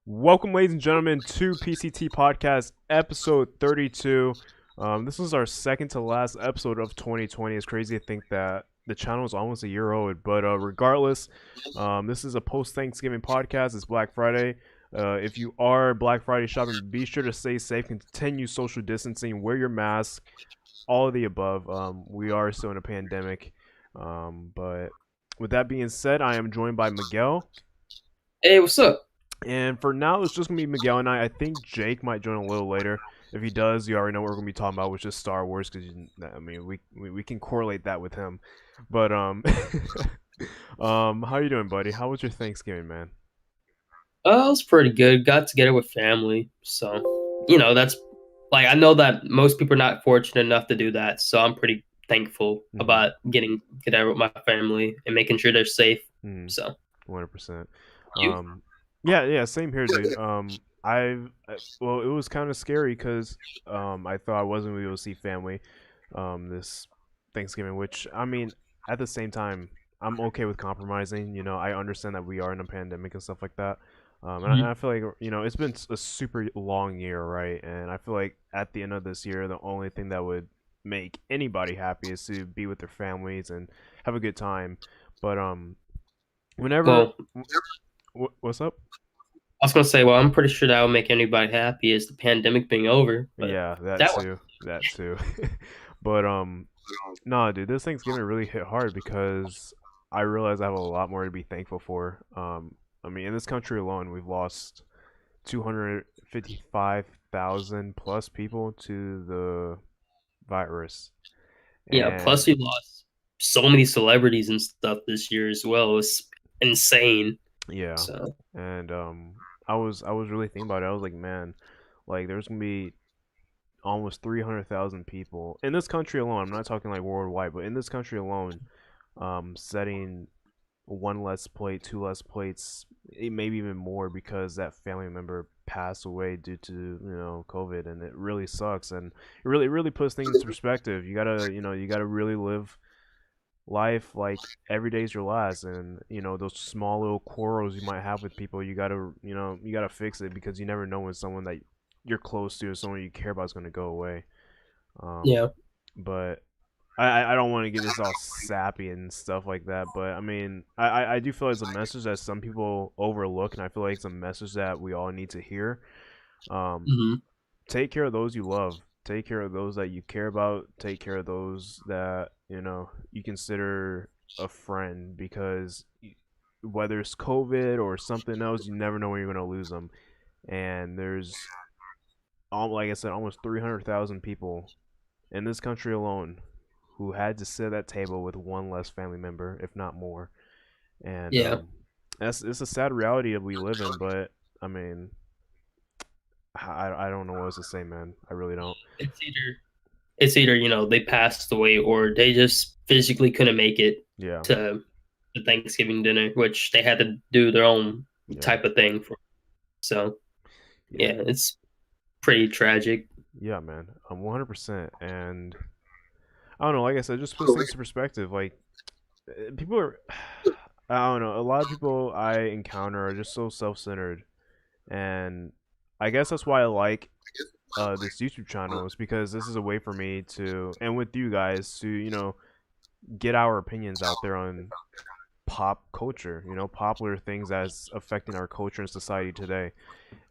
Welcome, ladies and gentlemen, to PCT Podcast, episode 32. This is our second to last episode of 2020. It's crazy to think that the channel is almost a year old, but regardless, this is a post-Thanksgiving podcast. It's Black Friday. If you are Black Friday shopping, be sure to stay safe, continue social distancing, wear your mask, all of the above. We are still in a pandemic. But with that being said, I am joined by Miguel. Hey, what's up? And for now, it's just gonna be Miguel and I. I think Jake might join a little later. If he does, you already know what we're gonna be talking about, which is Star Wars, because I mean, we can correlate that with him. But how you doing, buddy? How was your Thanksgiving, man? It was pretty good. Got together with family, so that's like I know that most people are not fortunate enough to do that, so I'm pretty thankful Mm-hmm. about getting together with my family and making sure they're safe. Mm-hmm. So 100%. you? Yeah, same here, dude. Well, it was kind of scary because I thought I wasn't gonna be able to see family this Thanksgiving, which I mean, at the same time, I'm okay with compromising. I understand that we are in a pandemic and stuff like that. And I feel like it's been a super long year, right? And I feel like at the end of this year, the only thing that would make anybody happy is to be with their families and have a good time. But whenever Well, what's up? I was gonna say, well, I'm pretty sure that will make anybody happy is the pandemic being over, but Yeah, that that was too. That too. But nah, dude, this Thanksgiving really hit hard because I realized I have a lot more to be thankful for. I mean, in this country alone, we've lost 255,000 plus people to the virus. yeah. And Plus, we lost so many celebrities and stuff this year as well. It's insane. yeah. So And I was really thinking about it. I was like, man, like there's gonna be almost 300,000 people in this country alone. I'm not talking like worldwide, but in this country alone, setting one less plate, two less plates, maybe even more because that family member passed away due to COVID, and it really sucks, and it really puts things into perspective. You gotta really live life like every day's your last, and those small little quarrels you might have with people, you gotta fix it because you never know when someone that you're close to or someone you care about is going to go away. um yeah. but I don't want to get this all sappy and stuff like that, but I mean, I do feel like it's a message that some people overlook, and I feel like it's a message that we all need to hear. um hmm Take care of those you love, take care of those that you care about, take care of those that you consider a friend, because whether it's COVID or something else, you never know when you're going to lose them. And there's, like I said, almost 300,000 people in this country alone who had to sit at that table with one less family member, if not more. And Yeah. that's it's a sad reality that we live in. But I mean, I don't know what else to say, man. I really don't. It's either they passed away or they just physically couldn't make it Yeah, to the Thanksgiving dinner, which they had to do their own yeah, type of thing for. So yeah, yeah, it's pretty tragic. yeah, man. 100%. And I don't know. Like I said, just puts things in perspective. Like people are, I don't know. A lot of people I encounter are just so self-centered, and I guess that's why I like this YouTube channel, is because this is a way for me to, and with you guys, to get our opinions out there on pop culture, popular things that's affecting our culture and society today.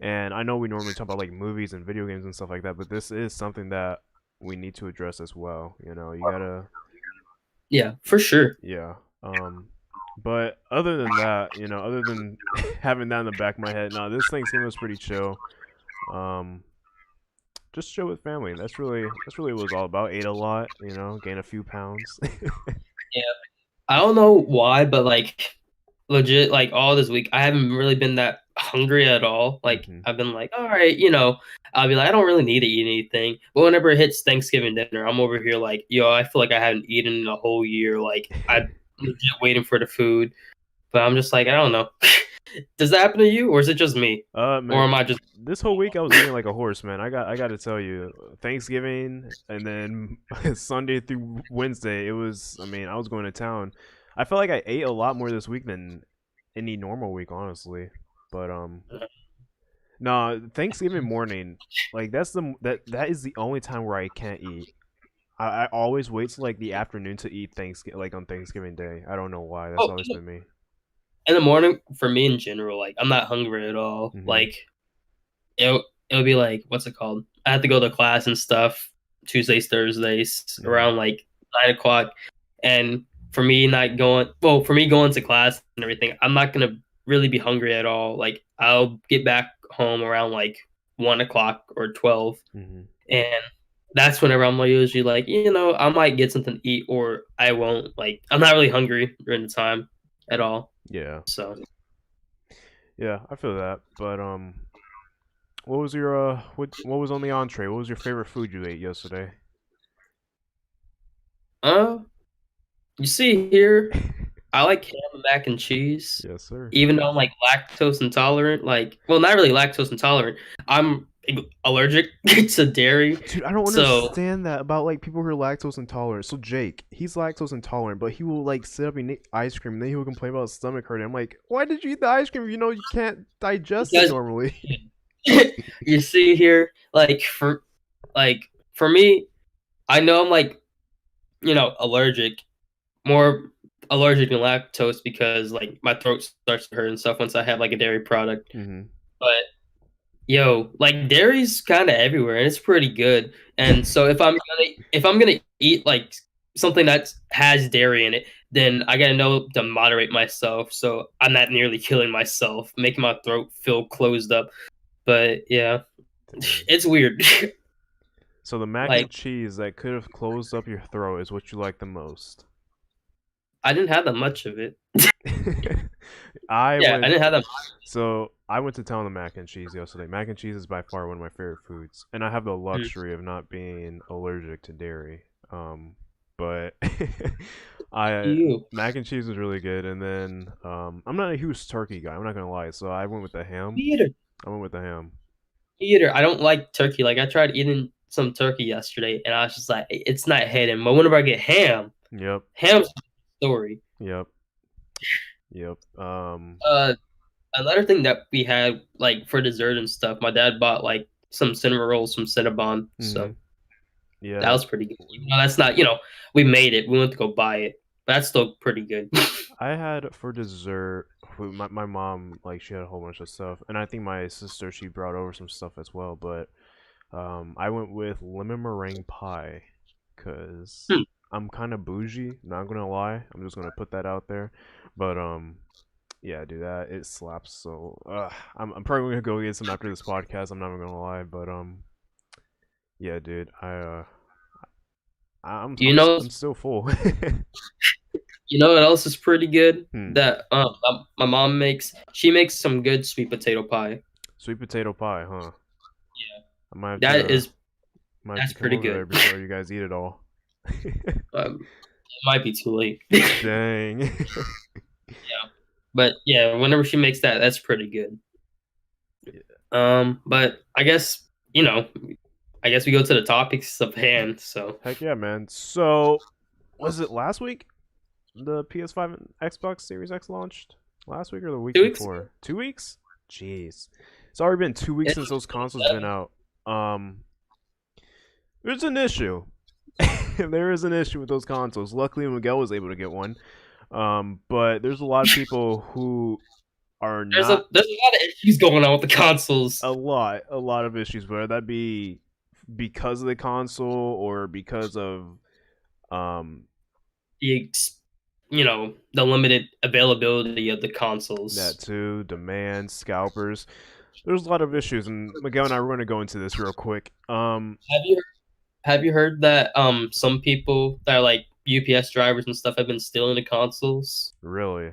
And I know we normally talk about like movies and video games and stuff like that, but this is something that we need to address as well. You gotta, Yeah, for sure. yeah. But other than that, other than having that in the back of my head, no, this Thanksgiving was pretty chill. Um, just chill with family. That's really what it was all about. Ate a lot, gained a few pounds. Yeah, I don't know why, but like legit, like all this week, I haven't really been that hungry at all. Like Hmm. I've been like, all right, I'll be like, I don't really need to eat anything. But whenever it hits Thanksgiving dinner, I'm over here like, yo, I feel like I haven't eaten in a whole year. Like I legit waiting for the food, but I'm just like, I don't know. Does that happen to you, or is it just me, or Man, am I just this whole week I was eating like a horse, man. I got to tell you, Thanksgiving and then Sunday through Wednesday, it was. I mean, I was going to town. I felt like I ate a lot more this week than any normal week, honestly. But No, Thanksgiving morning, like that is the only time where I can't eat. I always wait till like the afternoon to eat Thanksgiving, like on Thanksgiving Day. I don't know why. That's Oh, always been me. in the morning for me in general, like I'm not hungry at all. Hmm. Like it'll be like what's it called? I have to go to class and stuff Tuesdays, Thursdays Yeah. around like 9 o'clock, and for me going to class and everything, I'm not gonna really be hungry at all. Like I'll get back home around like 1 o'clock or 12, Hmm. and that's whenever I'm like, usually like I might get something to eat or I won't. Like I'm not really hungry during the time at all. Yeah. So Yeah, I feel that. But what was your what was on the entree? What was your favorite food you ate yesterday? uh you see here, I like ham and mac and cheese, Yes, sir. even though I'm like lactose intolerant. Like, well, not really lactose intolerant. I'm allergic to dairy. Dude, I don't So understand that about like people who are lactose intolerant. So Jake, he's lactose intolerant, but he will like sit up and eat ice cream, and then he will complain about his stomach hurting. I'm like, why did you eat the ice cream if you know you can't digest it because normally? you see here, like for me, I know I'm like allergic, more allergic than lactose because like my throat starts to hurt and stuff once I have like a dairy product. Hmm. But like dairy's kind of everywhere and it's pretty good. And so if I'm gonna eat like something that has dairy in it, then I gotta know to moderate myself so I'm not nearly killing myself, making my throat feel closed up. But yeah, Dang. it's weird. So the mac and Like cheese that could have closed up your throat is what you like the most. I didn't have that much of it. I Yeah, I went didn't have that. So I went to town on mac and cheese yesterday. Mac and cheese is by far one of my favorite foods, and I have the Mm. luxury of not being allergic to dairy. But I You mac and cheese was really good, and then I'm not a huge turkey guy. I'm not gonna lie, so I went with the ham. eater, I went with the ham. eater. I don't like turkey. Like I tried eating some turkey yesterday, and I was just like, it's not hitting. But whenever I get Yep, ham's a story. yep, yep. Uh, Another thing that we had like for dessert and stuff, my dad bought like some cinnamon rolls from Cinnabon, Hmm. so that Yeah, was pretty good. Even though that's not, we made it. We went to go buy it, but that's still pretty good. I had for dessert. My mom like she had a whole bunch of stuff, and I think my sister she brought over some stuff as well. But I went with lemon meringue pie because Hmm. I'm kind of bougie. Not gonna lie, I'm just gonna put that out there. But yeah, do that. It slaps. So I'm probably gonna go get some after this podcast. I'm not even gonna lie, but yeah, dude, You know, I'm still full. what else is pretty good Hmm. that my mom makes? She makes some good sweet potato pie. Sweet potato pie, huh? Yeah, I might have that to is might have that's to come pretty over good. there before you guys eat it all. It might be too late. Dang. Yeah, but yeah, whenever she makes that, that's pretty good. But I guess we go to the topics of hand. So Heck yeah, man. So, was it last week the PS5 and Xbox Series X launched? Last week or the week 2 weeks ago, before? 2 weeks? Jeez. It's already been 2 weeks it's since those consoles been out. Um, there's an issue. There is an issue with those consoles. Luckily, Miguel was able to get one. But there's a lot of people who are there's a not there's a lot of issues going on with the consoles. a lot of issues, whether that be because of the console or because of um The the limited availability of the that consoles. too, demand, scalpers. There's a lot of issues, and Miguel and I were going to go into this real quick. Have you have you heard that some people that are like UPS drivers and stuff have been stealing the consoles? Really?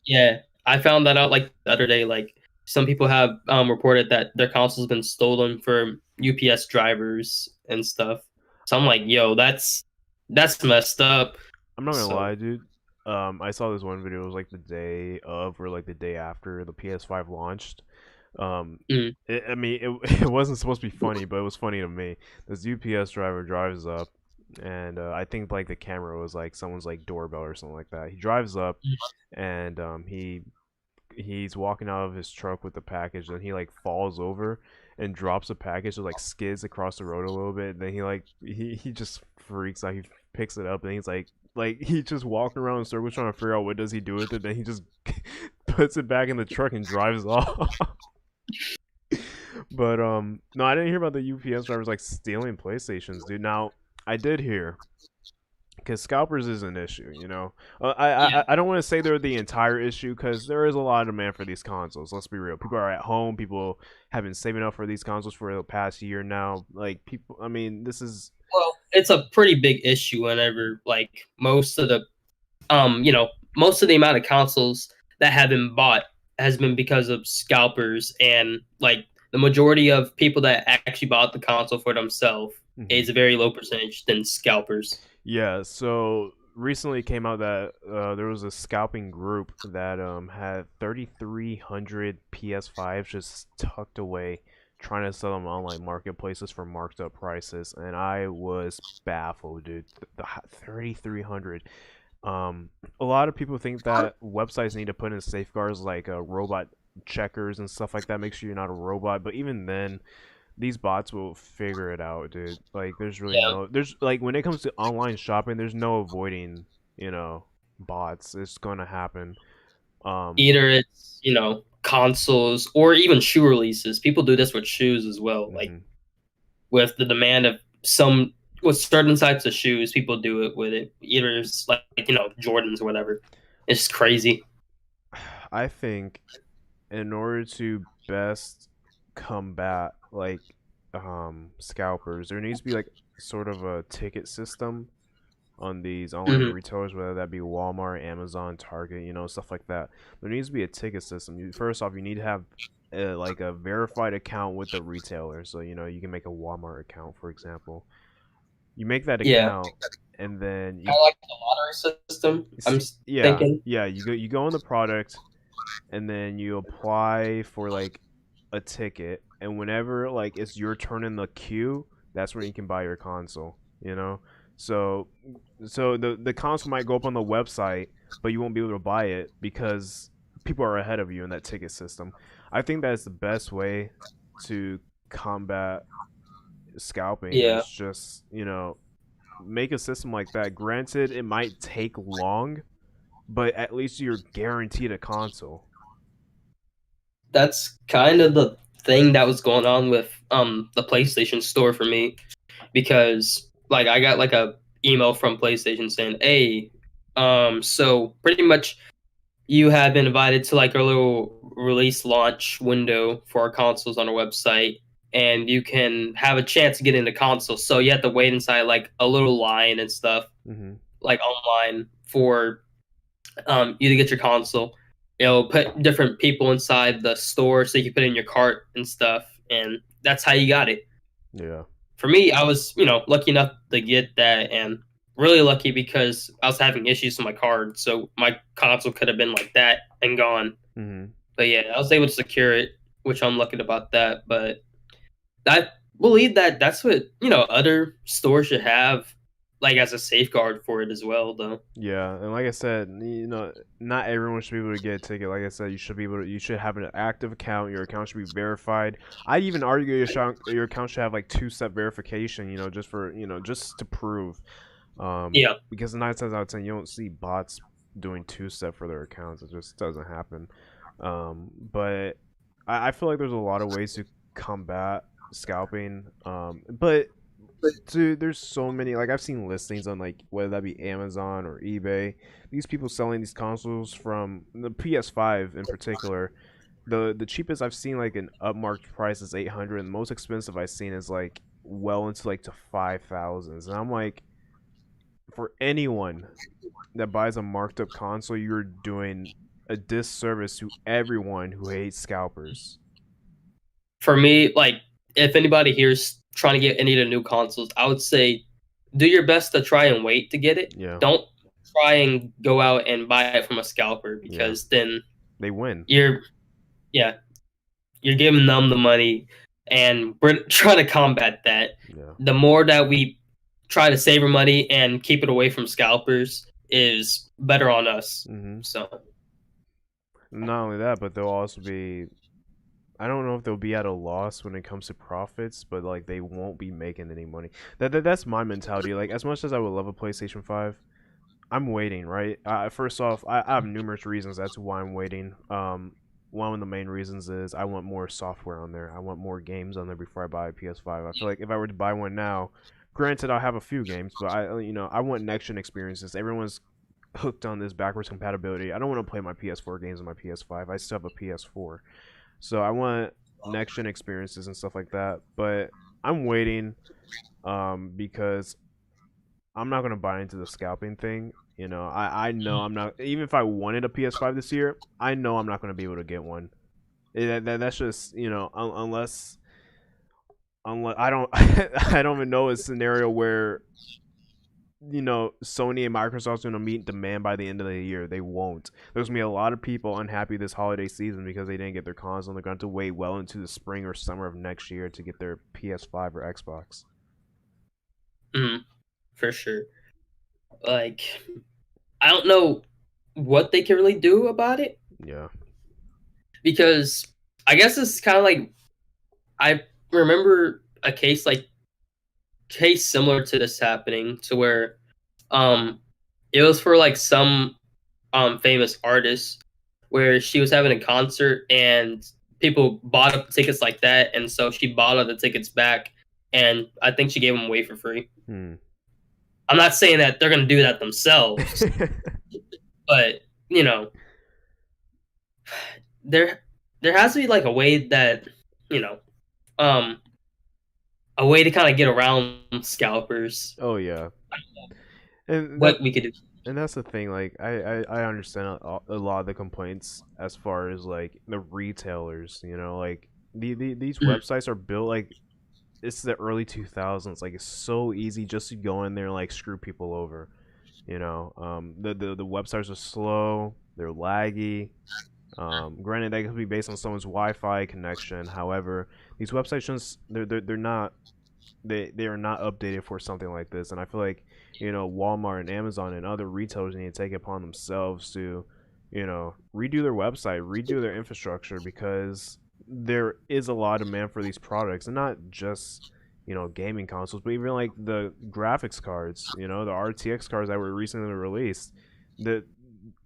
Yeah, I found that out like the other day. Like some people have reported that their console's been stolen for UPS drivers and stuff. So I'm like, yo, that's messed up. I'm not gonna So lie, dude. I saw this one video. It was like the day of, or like the day after the PS5 launched. mm, I mean, it wasn't supposed to be funny, but it was funny to me. This UPS driver drives up, and I think like the camera was like someone's like doorbell or something like that. He drives up, and he he's walking out of his truck with the package, and he like falls over and drops a package, so like skids across the road a little bit. Then he just freaks out. He picks it up and he's like he just walking around in circles trying to figure out what does he do with it. Then he just puts it back in the truck and drives off. But no, I didn't hear about the UPS drivers like stealing PlayStations, dude. Now I did hear because scalpers is an issue, you know. Yeah. I don't want to say they're the entire issue because there is a lot of demand for these consoles. Let's be real. People are at home. People have been saving up for these consoles for the past year now. Like people, I mean, this is Well, it's a pretty big issue whenever like most of the amount of consoles that have been bought has been because of scalpers, and like the majority of people that actually bought the console for themselves mhm. is a very low percentage than scalpers. Yeah. So recently it came out that there was a scalping group that had 3,300 PS5s just tucked away, trying to sell them on online marketplaces for marked up prices, and I was baffled, dude. The 3,300. Um, a lot of people think that websites need to put in safeguards like robot checkers and stuff like that. Make sure you're not a robot. But even then, these bots will figure it out, dude. Like, Yeah. there's like when it comes to online shopping, there's no avoiding, you know, bots. It's gonna happen. Um, Either it's, consoles or even shoe releases. People do this with shoes as well. Like mhm. with the demand of some with certain types of shoes, people do it with it. Either it's like Jordans or whatever. It's just crazy. I think in order to best combat like scalpers, there needs to be like sort of a ticket system on these online Hmm. retailers, whether that be Walmart, Amazon, Target, you know, stuff like that. There needs to be a ticket system. First off, you need to have like a verified account with the retailer. So, you know, you can make a Walmart account, for example. You make that Yeah, account, and then kind of like the lottery system. see, yeah, Thinking. yeah, you go on the product, and then you apply for like a ticket, and whenever like it's your turn in the queue, that's when you can buy your console, you know. So the console might go up on the website, but you won't be able to buy it because people are ahead of you in that ticket system. I think that's the best way to combat scalping Yeah, is just, you know, make a system like that. Granted, it might take long, but at least you're guaranteed a console. that's kind of the thing that was going on with the PlayStation Store for me, because like I got like a email from PlayStation saying, "Hey, so pretty much you have been invited to like our little release launch window for our consoles on our website, and you can have a chance to get into consoles. So you have to wait inside like a little line and stuff, Mm-hmm. like online for you to get your console. It'll put different people inside the store so you can put in your cart and stuff, and that's how you got it. Yeah. For me, I was, lucky enough to get that, and really lucky because I was having issues with my card, so my console could have been like that and gone. Mm-hmm. But yeah, I was able to secure it, which I'm lucky about that. But I believe that that's what other stores should have, like as a safeguard for it as well, though. Yeah, and like I said, you know, not everyone should be able to get a ticket. Like I said, you should be able to. You should have an active account. Your account should be verified. I even argue your account should have like two-step verification. You know, just for just to prove. Yeah, Because 9 times out of 10, you don't see bots doing two-step for their accounts. It just doesn't happen. But I feel like there's a lot of ways to combat scalping. But dude, there's so many. Like I've seen listings on like whether that be Amazon or eBay. These people selling these consoles from the PS5 in particular. The cheapest I've seen like an upmarked price is 800, and the most expensive I've seen is like well into like to 5,000s. And I'm like, for anyone that buys a marked up console, you're doing a disservice to everyone who hates scalpers. for me, like if anybody here's trying to get any of the new consoles, I would say do your best to try and wait to get it. Yeah, Don't try and go out and buy it from a scalper, yeah, because then they win. you're yeah, you're giving them the money, and we're trying to combat that. Yeah. The more that we try to save our money and keep it away from scalpers is better on us. Mm-hmm. So not only that, but they'll also be. I don't know if they'll be at a loss when it comes to profits, but like they won't be making any money. That's my mentality. Like as much as I would love a PlayStation 5, I'm waiting, right? First off, I have numerous reasons as to why I'm waiting. One of the main reasons is I want more software on there. I want more games on there before I buy a PS5. I feel like if I were to buy one now, granted I'll have a few games, but I want next gen experiences. Everyone's hooked on this backwards compatibility. I don't want to play my PS4 games on my PS5. I still have a PS4, so I want next gen experiences and stuff like that. But I'm waiting, because I'm not gonna buy into the scalping thing. I know I'm not. Even if I wanted a PS5 this year, I know I'm not gonna be able to get one. That's just unless I don't I don't even know a scenario where Sony and Microsoft's gonna meet demand by the end of the year. They won't. There's gonna be a lot of people unhappy this holiday season because they didn't get their console. They're going to wait well into the spring or summer of next year to get their PS5 or Xbox. For sure. Like, I don't know what they can really do about it Yeah. because I guess it's kind of like I remember a case similar to this happening to where um it was for like some famous artist where she was having a concert and people bought up tickets like that, and so she bought all the tickets back, and I think she gave them away for free. Hmm. I'm not saying that they're gonna do that themselves, but you know, there there has to be like a way that you know, um, a way to kind of get around scalpers. Oh yeah. And that What we could do. and that's the thing. Like I understand a lot of the complaints as far as like the retailers. Like these Mhm. websites are built like it's the early 2000s. Like it's so easy just to go in there and like screw people over. The websites are slow. They're laggy. Granted, that could be based on someone's Wi-Fi connection. However, these websites just they're not they are not updated for something like this. And I feel like Walmart and Amazon and other retailers need to take it upon themselves to redo their website, redo their infrastructure, because there is a lot of demand for these products, and not just gaming consoles, but even like the graphics cards, the RTX cards that were recently released, that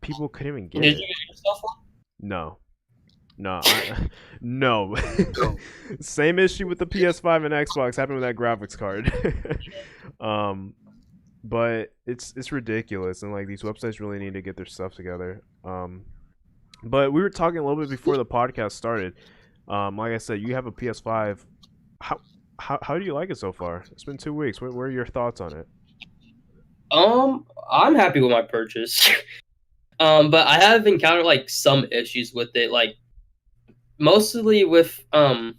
people couldn't even get Did you it. get yourself No, no, no. Same issue with the PS5 and Xbox happened with that graphics card. um, but it's ridiculous, and like these websites really need to get their stuff together. But we were talking a little bit before the podcast started. Like I said, you have a PS5. How how do you like it so far? It's been 2 weeks. What are your thoughts on it? I'm happy with my purchase. But I have encountered like some issues with it, like mostly with kind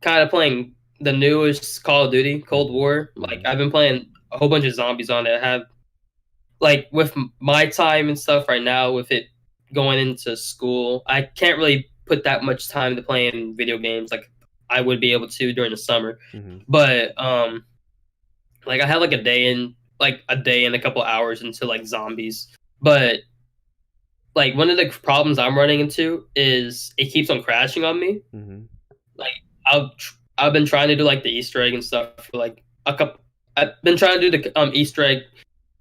of playing the newest Call of Duty, Cold Mm-hmm. War. Like Mm-hmm. I've been playing a whole bunch of zombies on it. I have like with my time and stuff right now, with it going into school, I can't really put that much time to playing video games like I would be able to during the summer. Mm-hmm. But like I have like a day and a couple hours into like zombies. But like one of the problems I'm running into is it keeps on crashing on me. Mm-hmm. Like I've been trying to do like the Easter egg and stuff for like a couple. I've been trying to do the Easter egg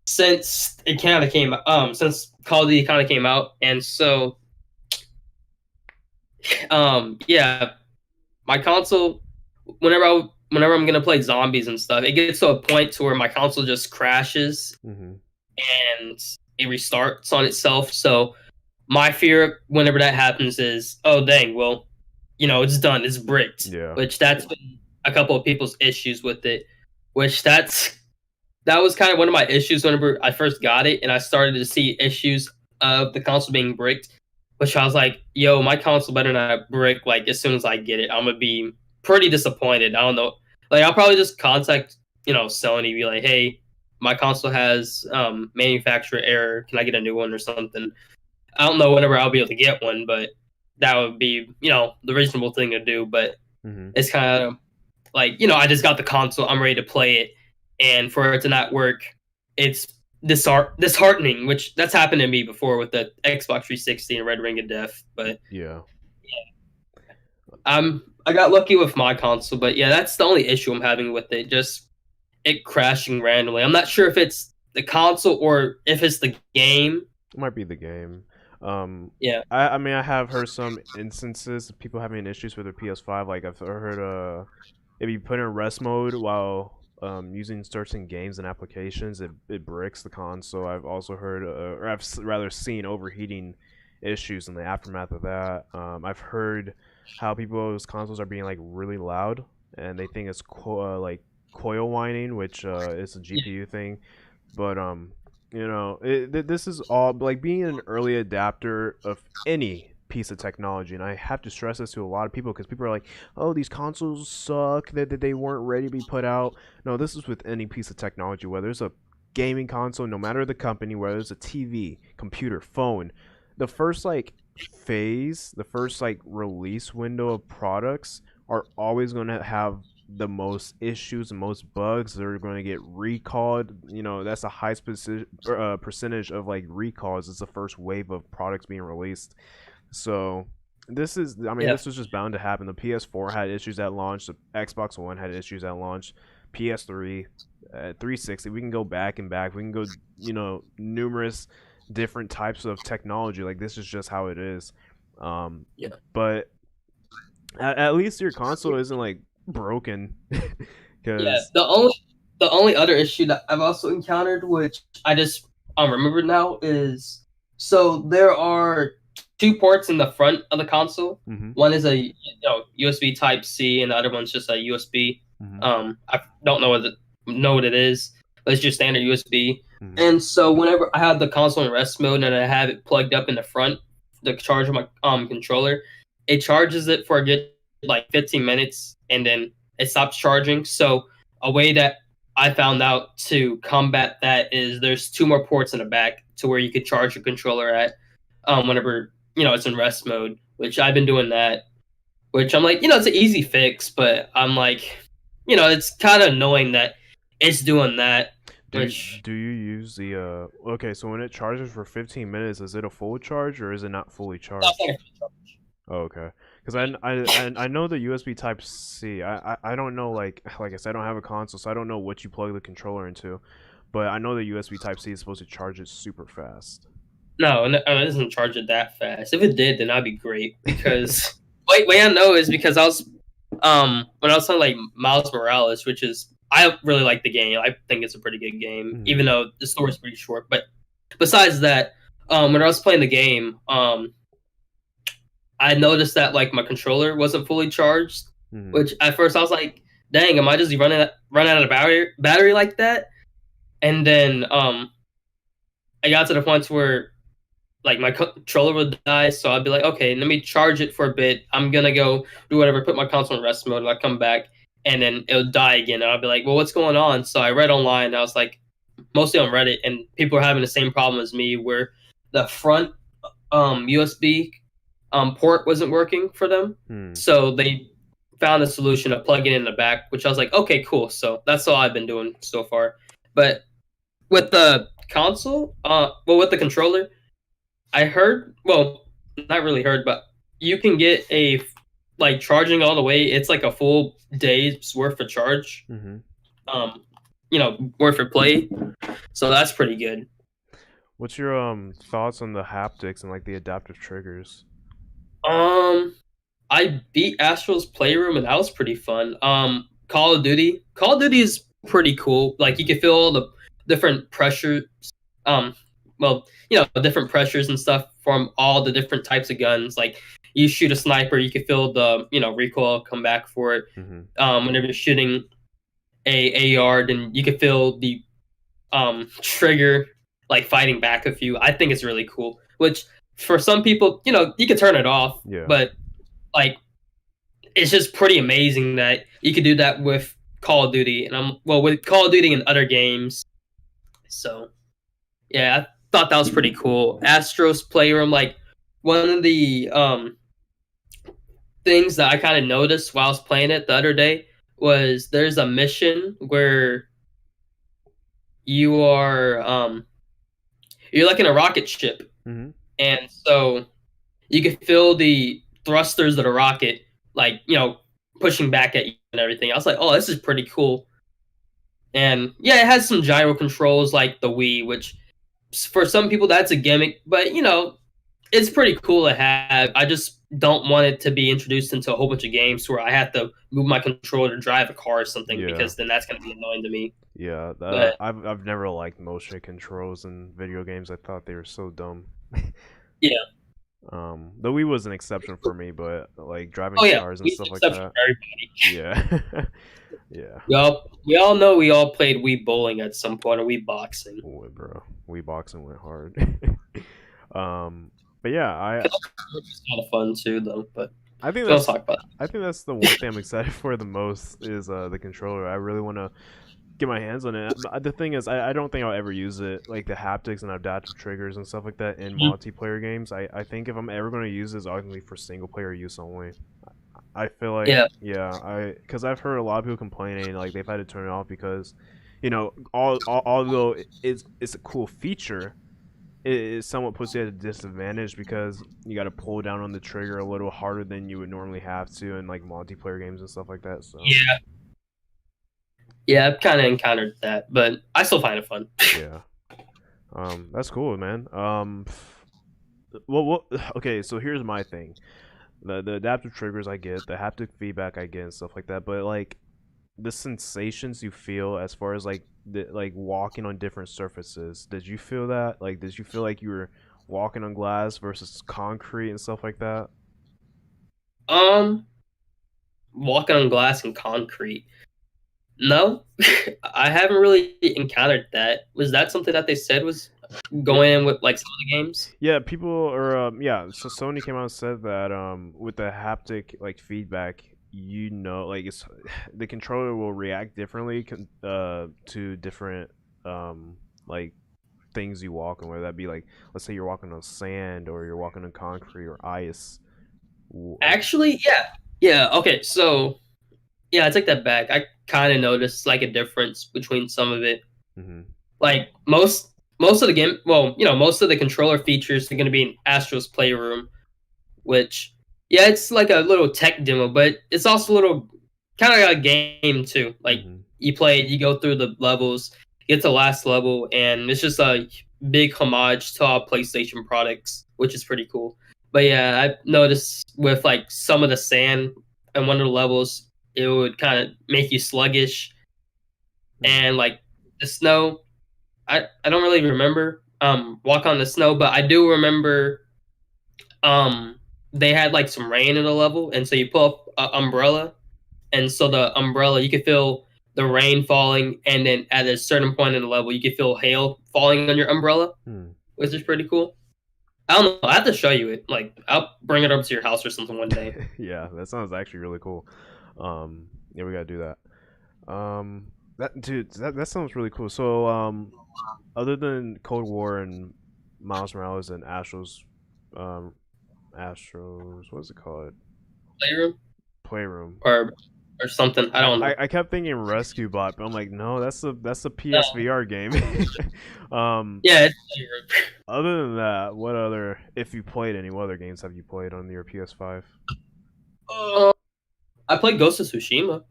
since it kind of came since Call of Duty kind of came out, and so yeah, my console whenever I'm gonna play zombies and stuff, it gets to a point to where my console just crashes Mm-hmm. and it restarts on itself. So my fear whenever that happens is, oh dang, well, it's done, it's bricked. Yeah. Which that's been a couple of people's issues with it. Which that was kind of one of my issues whenever I first got it, and I started to see issues of the console being bricked. Which I was like, yo, my console better not brick like as soon as I get it. I'm gonna be pretty disappointed. I don't know. Like I'll probably just contact, Sony, be like, hey, my console has manufacturer error. Can I get a new one or something? I don't know whenever I'll be able to get one, but that would be, the reasonable thing to do. But Mm-hmm. it's kind of like, I just got the console, I'm ready to play it, and for it to not work, it's disheartening, which that's happened to me before with the Xbox 360 and Red Ring of Death. But Yeah. I got lucky with my console, but yeah, that's the only issue I'm having with it. Just it crashing randomly. I'm not sure if it's the console or if it's the game. It might be the game. Um, Yeah, I mean, I have heard some instances of people having issues with their PS5. Like I've heard, if you put in rest mode while using certain games and applications, it bricks the console. I've also heard, or rather seen overheating issues in the aftermath of that. I've heard how people's consoles are being like really loud, and they think it's like coil whining, which is a yeah, GPU thing. But this is all like being an early adapter of any piece of technology, and I have to stress this to a lot of people because people are like, "Oh, these consoles suck. That they weren't ready to be put out." No, this is with any piece of technology, whether it's a gaming console, no matter the company, whether it's a TV, computer, phone. The first like phase, the first like release window of products are always going to have the most issues and most bugs. They're going to get recalled. That's a high percentage of like recalls. It's the first wave of products being released. So I mean, yeah, this was just bound to happen. The PS4 had issues at launch. The Xbox One had issues at launch. PS3, 360. We can go back and back. We can go, numerous different types of technology. Like this is just how it is. Um, yeah. but at least your console isn't like broken, Yeah, because the only other issue that I've also encountered, which I just remember now, is so there are two ports in the front of the console. hmm One is a USB Type C, and the other one's just a USB. hmm I don't know what it is, but it's just standard USB. hmm And so whenever I have the console in rest mode and I have it plugged up in the front, the charge of my controller, it charges it for a good like 15 minutes, and then it stops charging. So a way that I found out to combat that is there's two more ports in the back to where you could charge your controller at whenever it's in rest mode. Which I've been doing that. Which I'm like, it's an easy fix, but I'm like, it's kind of annoying that it's doing that. Which do you use the okay, so when it charges for 15 minutes, is it a full charge or is it not fully that's charged? like Oh, okay. Because I know the USB Type C. I don't know, like I said, I don't have a console, so I don't know what you plug the controller into. But I know the USB Type C is supposed to charge it super fast. no, it doesn't charge it that fast. If it did, then that'd be great. Because way I know is because I was when I was playing like Miles Morales, which is I really like the game. I think it's a pretty good game, hmm even though the story's pretty short. But besides that, when I was playing the game, I noticed that like my controller wasn't fully charged. hmm Which at first I was like, "Dang, am I just run out of battery like that?" And then I got to the point where like my controller would die, so I'd be like, okay, let me charge it for a bit. I'm gonna go do whatever, put my console in rest mode, and I come back, and then it'll die again. And I'll be like, well, what's going on? So I read online, and I was like, mostly on Reddit, and people are having the same problem as me, where the front USB port wasn't working for them, Hmm. so they found a solution of plugging it in the back, which I was like, okay, cool. So that's all I've been doing so far. But with the console, with the controller, I heard, well, not really heard, but you can get a like charging all the way. It's like a full day's worth of charge, hmm um, worth of play. So that's pretty good. What's your thoughts on the haptics and like the adaptive triggers? Um, I beat Astro's Playroom, and that was pretty fun. Call of Duty is pretty cool. Like you hmm can feel all the different pressures. Um, different pressures and stuff from all the different types of guns. Like you shoot a sniper, you can feel the recoil come back for it. hmm Whenever you're shooting a AR, then you can feel the trigger like fighting back a few. I think it's really cool. Which for some people, you can turn it off, Yeah. but like it's just pretty amazing that you could do that with Call of Duty, and with Call of Duty and other games. So yeah, I thought that was pretty cool. Astro's Playroom, like one of the things that I kind of noticed while I was playing it the other day was there's a mission where you are you're like in a rocket ship, Mm-hmm. and so you can feel the thrusters of the rocket, like pushing back at you and everything. I was like, oh, this is pretty cool. And yeah, it has some gyro controls like the Wii, which for some people that's a gimmick, but it's pretty cool to have. I just don't want it to be introduced into a whole bunch of games where I have to move my controller to drive a car or something Yeah. because then that's going to be annoying to me. Yeah, But I've never liked motion controls in video games. I thought they were so dumb. yeah, The Wii was an exception for me, but like driving oh yeah, cars and we stuff like exception that. for everybody. Yeah, yeah. We all know we all played Wii bowling at some point or Wii boxing. Boy, bro, Wii boxing went hard. um, but yeah, It's kind of fun too, though. But I think don't that's talk about it. I think that's the one thing I'm excited for the most is the controller. I really want to get my hands on it. The thing is, I don't think I'll ever use it, like the haptics and adaptive triggers and stuff like that in Mhm. multiplayer games. I think if I'm ever going to use it, it's only for single player use only. I feel like, Yeah, yeah, because I've heard a lot of people complaining like they've had to turn it off because, although it's a cool feature, it somewhat puts you at a disadvantage because you got to pull down on the trigger a little harder than you would normally have to in like multiplayer games and stuff like that. So yeah, yeah. I've kind of encountered that, but I still find it fun. yeah, that's cool, man. Well, okay, so here's my thing. The adaptive triggers I get, the haptic feedback I get, and stuff like that. But like the sensations you feel as far as like walking on different surfaces, did you feel that? Like, did you feel like you were walking on glass versus concrete and stuff like that? Um, Walking on glass and concrete. No, I haven't really encountered that. Was that something that they said was Yeah, going in with like some of the games? yeah. People or yeah. So Sony came out and said that with the haptic like feedback, like it's the controller will react differently to different like things you walk on, whether that be like, let's say you're walking on sand or you're walking on concrete or ice. Like, Actually, yeah, yeah. Okay, so yeah, I take that back. I kind of noticed like a difference between some of it. hmm Like most of the game, well, most of the controller features are going to be in Astro's Playroom, which yeah, it's like a little tech demo, but it's also a little kind of like a game too. Like hmm you play it, you go through the levels, get to the last level, and it's just a big homage to all PlayStation products, which is pretty cool. But yeah, I noticed with like some of the sand and one of the levels, it would kind of make you sluggish, and like the snow, I don't really remember walk on the snow, but I do remember um they had like some rain in the level, and so you pull up an umbrella, and so the umbrella you could feel the rain falling, and then at a certain point in the level you could feel hail falling on your umbrella, hmm which is pretty cool. I don't know. I have to show you it. Like I'll bring it up to your house or something one day. Yeah, that sounds actually really cool. Yeah, we gotta do that. That dude, that sounds really cool. So, other than Cold War and Miles Morales and um, what's it called? Playroom Playroom. or something. I don't know. I kept thinking Rescue Bot, but I'm like, no, that's a No. PSVR game. um, Yeah, it's Playroom. other than that, what other, if you played any, what other games have you played on your PS5? I played Ghost of Tsushima.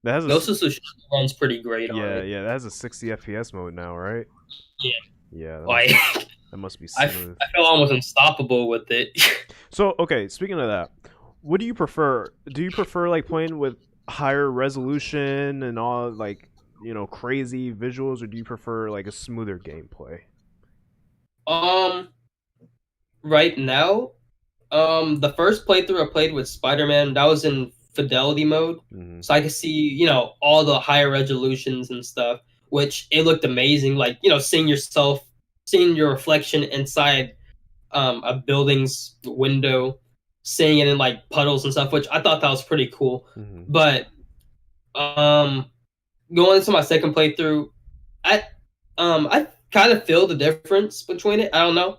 That has a Ghost of Tsushima runs pretty great on yeah, it. yeah, that has a 60 FPS mode now, right? Yeah, Yeah, like that must be I smooth. feel almost unstoppable with it. So, okay, speaking of that, what do you prefer? Do you prefer like playing with higher resolution and all like, crazy visuals, or do you prefer like a smoother gameplay? um, right now, the first playthrough I played with Spider-Man, that was in fidelity mode, hmm so I could see all the higher resolutions and stuff, which it looked amazing. Like seeing your reflection inside a building's window, seeing it in like puddles and stuff, which I thought that was pretty cool. hmm But um, going into my second playthrough, I I kind of feel the difference between it. I don't know,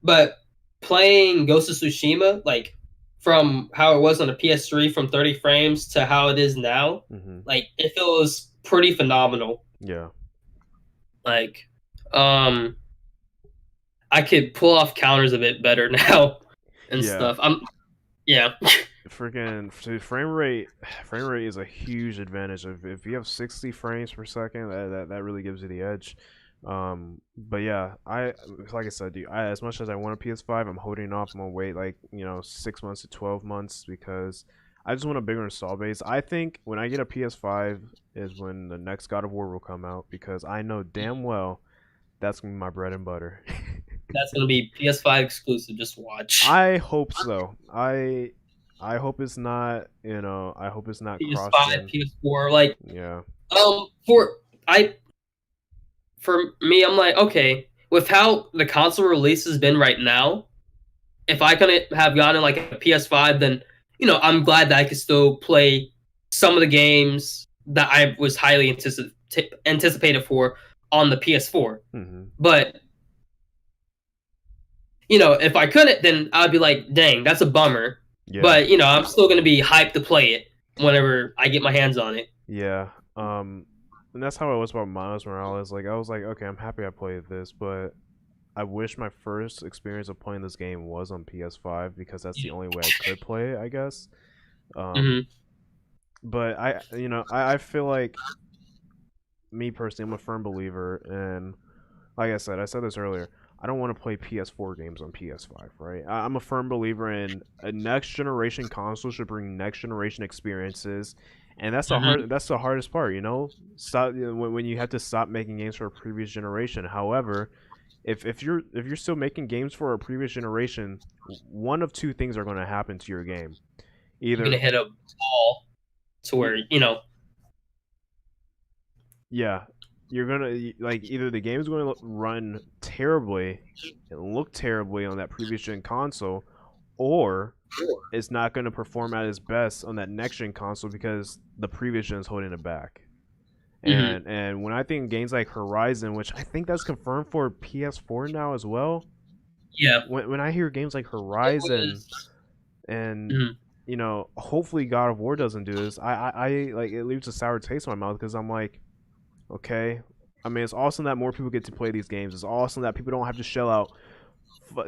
but playing Ghost of Tsushima, like from how it was on the PS3 from 30 frames to how it is now, hmm like it feels pretty phenomenal. Yeah. Like, um, I could pull off counters a bit better now and Yeah, stuff. Yeah. freaking frame rate is a huge advantage. If you have 60 frames per second, that really gives you the edge. But yeah, I like I said, dude, as much as I want a PS5, I'm holding off. I'm gonna wait like 6 months to 12 months because I just want a bigger install base. I think when I get a PS5 is when the next God of War will come out because I know damn well that's gonna be my bread and butter. That's gonna be PS5 exclusive. Just watch. I hope so. I hope it's not, I hope it's not PS5, cross-gen. PS4, like Yeah. for I for me, I'm like, okay, with how the console release has been right now, if I couldn't have gotten like a PS5, then I'm glad that I could still play some of the games that I was highly anticipated for on the PS4. Hmm. But if I couldn't, then I'd be like, dang, that's a bummer. Yeah. But I'm still gonna be hyped to play it whenever I get my hands on it. Yeah. And that's how I was about Miles Morales. Like I was like, okay, I'm happy I played this, but I wish my first experience of playing this game was on PS5 because that's the only way I could play it, I guess. Um, Mm-hmm. but I feel like me personally, I'm a firm believer, and like I said this earlier. I don't want to play PS4 games on PS5, right? I'm a firm believer in a next generation console should bring next generation experiences, and Mm-hmm. that's the hardest part, Stop when you have to stop making games for a previous generation. However, if you're still making games for a previous generation, one of two things are going to happen to your game. You're gonna Either hit a wall to where Yeah, you're gonna like either the game's going to run terribly and look terribly on that previous gen console, or it's not going to perform at its best on that next gen console because the previous gen is holding it back. Mm-hmm. And when I think games like Horizon, which I think that's confirmed for PS4 now as well, Yeah. when I hear games like It Horizon was. and Mhm. hopefully God of War doesn't do this, I like it leaves a sour taste in my mouth because I'm like, okay. I mean, it's awesome that more people get to play these games. It's awesome that people don't have to shell out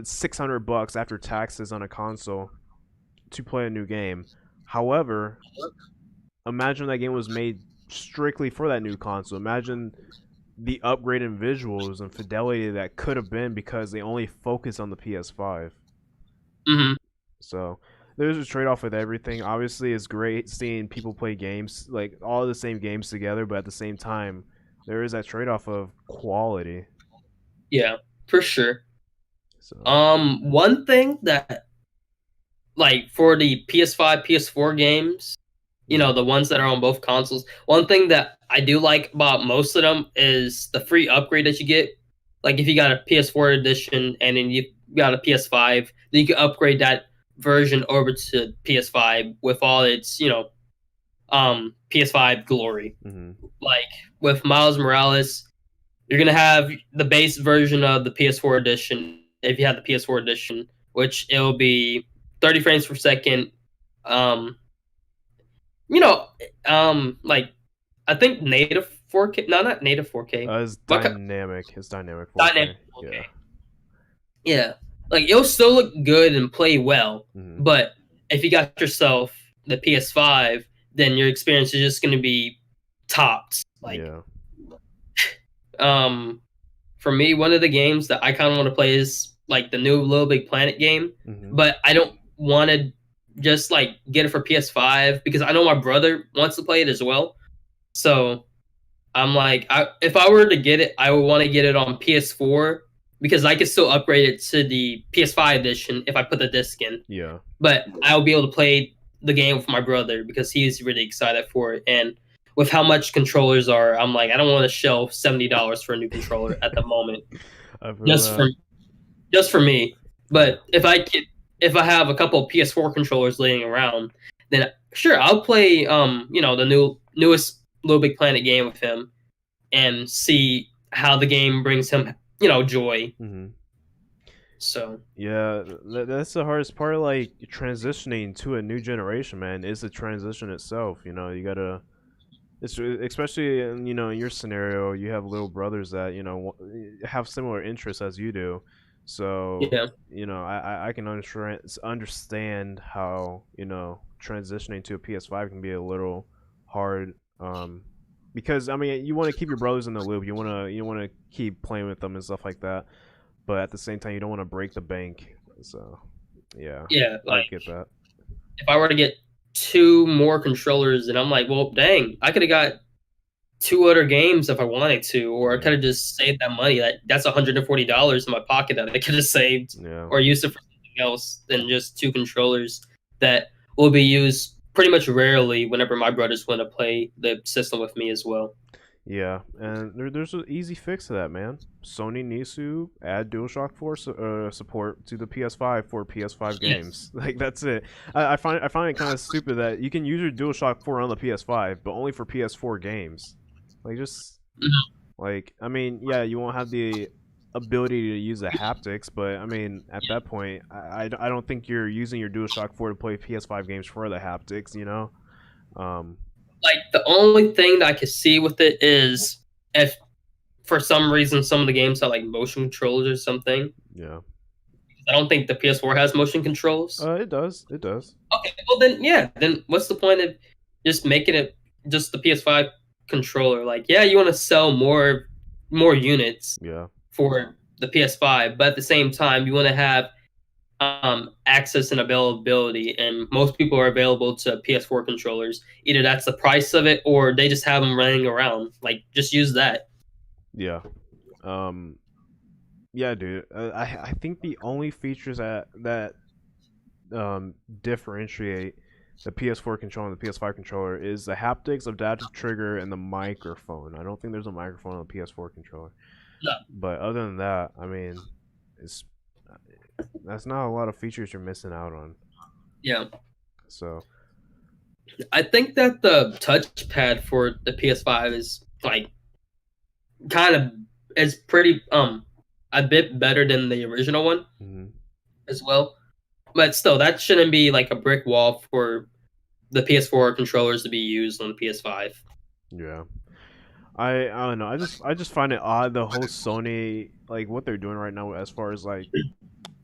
$600 after taxes on a console to play a new game. However, imagine that game was made strictly for that new console. Imagine the upgrade in visuals and fidelity that could have been because they only focus on the PS5. Mhm. So there's a trade off with everything. Obviously, it's great seeing people play games like all the same games together, but at the same time, there is that trade off of quality. Yeah, for sure. So. One thing that like for the PS5, PS4 games, Mhm. the ones that are on both consoles. One thing that I do like about most of them is the free upgrade that you get. Like if you got a PS4 edition and then you got a PS5, then you can upgrade that version over to PS5 with all its, PS5 glory. Mhm. Like with Miles Morales, you're gonna have the base version of the PS4 edition if you have the PS4 edition, which it'll be 30 frames per second. Um, you know, like I think native 4K. No, not native 4K. It's What kind? dynamic. It's dynamic Dynamic 4K. Yeah. 4K. Yeah, like it'll still look good and play well, Mhm. but if you got yourself the PS5, then your experience is just gonna be topped. Like, Yeah. um, for me, one of the games that I kind of want to play is like the new Little Big Planet game, Mhm. but I don't want to just like get it for PS5 because I know my brother wants to play it as well. So I'm like, if I were to get it, I would want to get it on PS4 because I could still upgrade it to the PS5 edition if I put the disc in. Yeah. But I'll be able to play the game with my brother because he's really excited for it. And with how much controllers are, I'm like, I don't want to shell $70 for a new controller at the moment I feel just that. for just for me. Yeah. But if I have a couple of PS4 controllers laying around, then sure I'll play the newest Little Big Planet game with him and see how the game brings him joy. Mhm. So Yeah, that's the hardest part. Like transitioning to a new generation, man, is the transition itself. You gotta. It's especially in your scenario. You have little brothers that have similar interests as you do. So, Yeah, I can understand how, transitioning to a PS5 can be a little hard. Because I mean, you want to keep your brothers in the loop. You want to keep playing with them and stuff like that. But at the same time, you don't want to break the bank. So, yeah, yeah. I Like get that. if I were to get two more controllers, and I'm like, well, dang, I could have got two other games if I wanted to, or I could Yeah, have just saved that money. That's $140 in my pocket that I could have saved yeah. or used it for something else than just two controllers that will be used pretty much rarely whenever my brothers want to play the system with me as well. Yeah, and there's an easy fix to that, man. Sony needs to add DualShock 4 support to the PS5 for PS5 Yes. games. Like that's it. I find it kind of stupid that you can use your DualShock 4 on the PS5, but only for PS4 games. Like just Mhm. like I mean, yeah, you won't have the ability to use the haptics, but I mean, at that point, I don't think you're using your DualShock 4 to play PS5 games for the haptics. Um, Like the only thing that I could see with it is if for some reason some of the games have like motion controls or something. yeah. I don't think the PS4 has motion controls. It does. It does. Okay, well then, yeah. Then what's the point of just making it just the PS5 controller? Like, yeah, you want to sell more units Yeah. for the PS5, but at the same time, you want to have access and availability, and most people are available to PS4 controllers. Either that's the price of it, or they just have them running around. Like, just use that. Yeah. Um. Yeah, dude. I think the only features that differentiate the PS4 controller and the PS5 controller is the haptics, adaptive trigger, and the microphone. I don't think there's a microphone on the PS4 controller. No, But other than that, I mean, it's that's not a lot of features you're missing out on. yeah, So I think that the touchpad for the PS5 is like kind of is pretty a bit better than the original one mhm, as well. But still, that shouldn't be like a brick wall for the PS4 controllers to be used on the PS5. yeah. I don't know. I just find it odd the whole Sony like what they're doing right now as far as like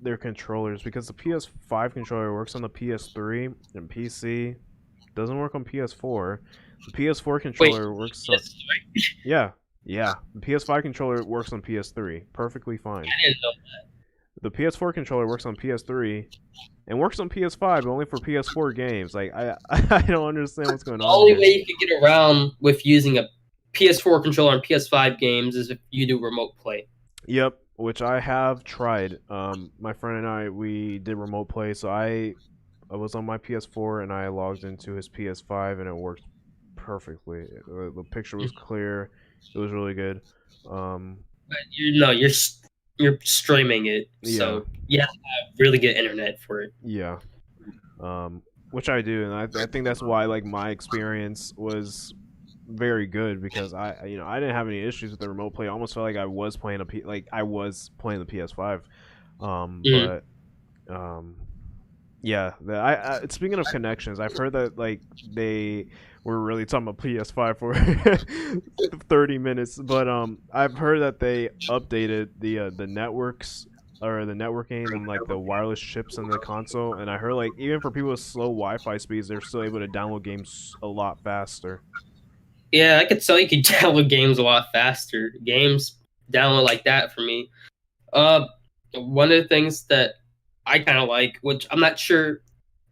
their controllers because the PS5 controller works on the PS3 and PC, doesn't work on PS4. The PS4 Wait, controller works on yes, right? yeah, yeah. The PS5 controller works on PS3 perfectly fine. I didn't know. The PS4 controller works on PS3 and works on PS5 but only for PS4 games. Like I I don't understand what's going The on only here. way you could get around with using a PS4 controller on PS5 games is if you do remote play. Yep, which I have tried. My friend and I we did remote play, so I was on my PS4 and I logged into his PS5 and it worked perfectly. The picture was clear. It was really good. Um, But you're streaming it, yeah, so you have to have really good internet for it. yeah. Which I do, and I think that's why like my experience was very good because I didn't have any issues with the remote play. I almost felt like I was playing the PS5. Mm. But yeah, speaking of connections, I've heard that like they were really talking about PS5 for 30 minutes, but I've heard that they updated the networks or the networking and like the wireless chips in the console, and I heard like even for people with slow Wi-Fi speeds, they're still able to download games a lot faster. Yeah, I could tell you could download games a lot faster. Games download like that for me. Uh, One of the things that I kind of like, which I'm not sure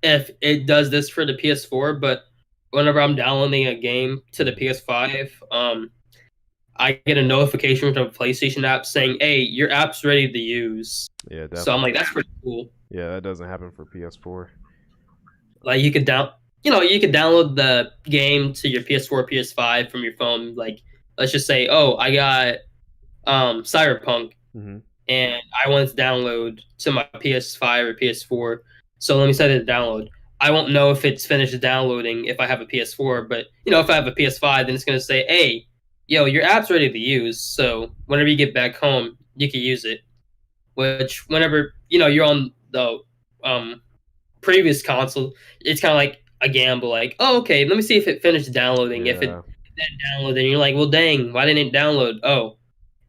if it does this for the PS4, but whenever I'm downloading a game to the Mhm. PS5, I get a notification from a PlayStation app saying, "Hey, your app's ready to use." Yeah, So I'm like, definitely. that's pretty cool. Yeah, that doesn't happen for PS4. Like you could download the game to your PS4, PS5 from your phone. Like, let's just say, oh, I got Cyberpunk Hmm. and I want to download to my PS5 or PS4. So let me set it to download. I won't know if it's finished downloading if I have a PS4, but if I have a PS5, then it's gonna say, "Hey, yo, your app's ready to use." So whenever you get back home, you can use it. Which whenever you're on the um, previous console, it's kind of like a gamble. Like, oh, okay, let me see if it finished downloading. If it Yeah, didn't download, then you're like, well, dang, why didn't it download? Oh,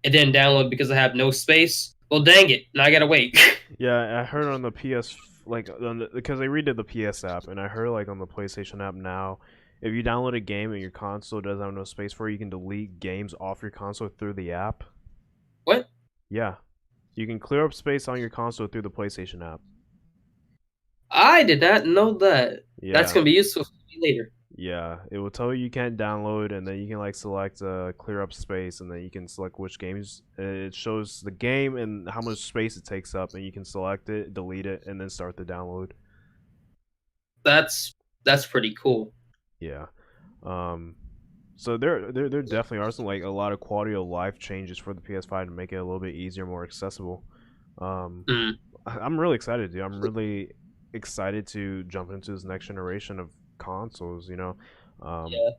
it didn't download because I have no space. Well, dang it! Now I gotta wait. Yeah, I heard on the PS like because they redid the PS app, and I heard like on the PlayStation app now, if you download a game and your console doesn't have no space for it, you can delete games off your console through the app. What? Yeah, you can clear up space on your console through the PlayStation app. I did not know that. That's Yeah, gonna be useful for me later. yeah, it will tell you you can't download, and then you can like select clear up space, and then you can select which games. It shows the game and how much space it takes up, and you can select it, delete it, and then start the download. That's that's pretty cool. Yeah. Um, so there definitely are some like a lot of quality of life changes for the PS5 to make it a little bit easier, more accessible. Um, Mm, I'm really excited, dude. I'm really excited to jump into this next generation of consoles. yeah.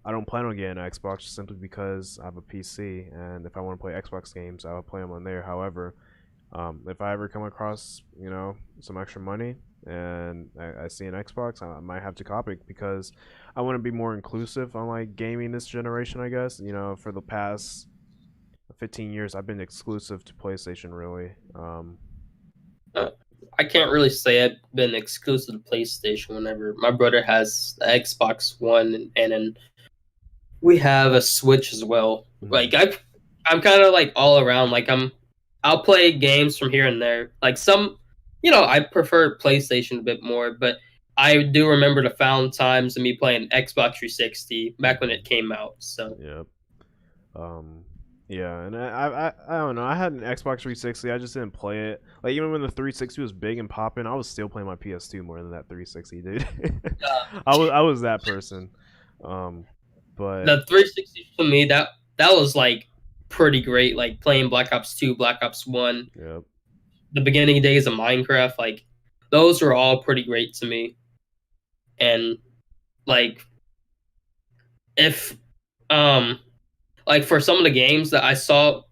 I don't plan on getting an Xbox simply because I have a PC, and if I want to play Xbox games, I will play them on there. However, if I ever come across, some extra money and I see an Xbox, I might have to copy it because I want to be more inclusive on like gaming this generation. I guess for the past 15 years, I've been exclusive to PlayStation. Really, Uh, I can't really say I've been exclusive to PlayStation. Whenever my brother has the Xbox One, and then we have a Switch as well. mhm. Like I'm kind of like all around. Like I'll play games from here and there. Like some, I prefer PlayStation a bit more, but I do remember the found times of me playing Xbox 360 back when Mhm. it came out. So Yeah. Um, yeah, and I don't know. I had an Xbox 360. I just didn't play it. Like even when the 360 was big and popping, I was still playing my PS2 more than that 360, dude. I was that person. Um, but the 360 for me, that was like pretty great. Like playing Black Ops 2, Black Ops 1, yeah, the beginning days of Minecraft, like those were all pretty great to me. And like if um like for some of the games that I saw,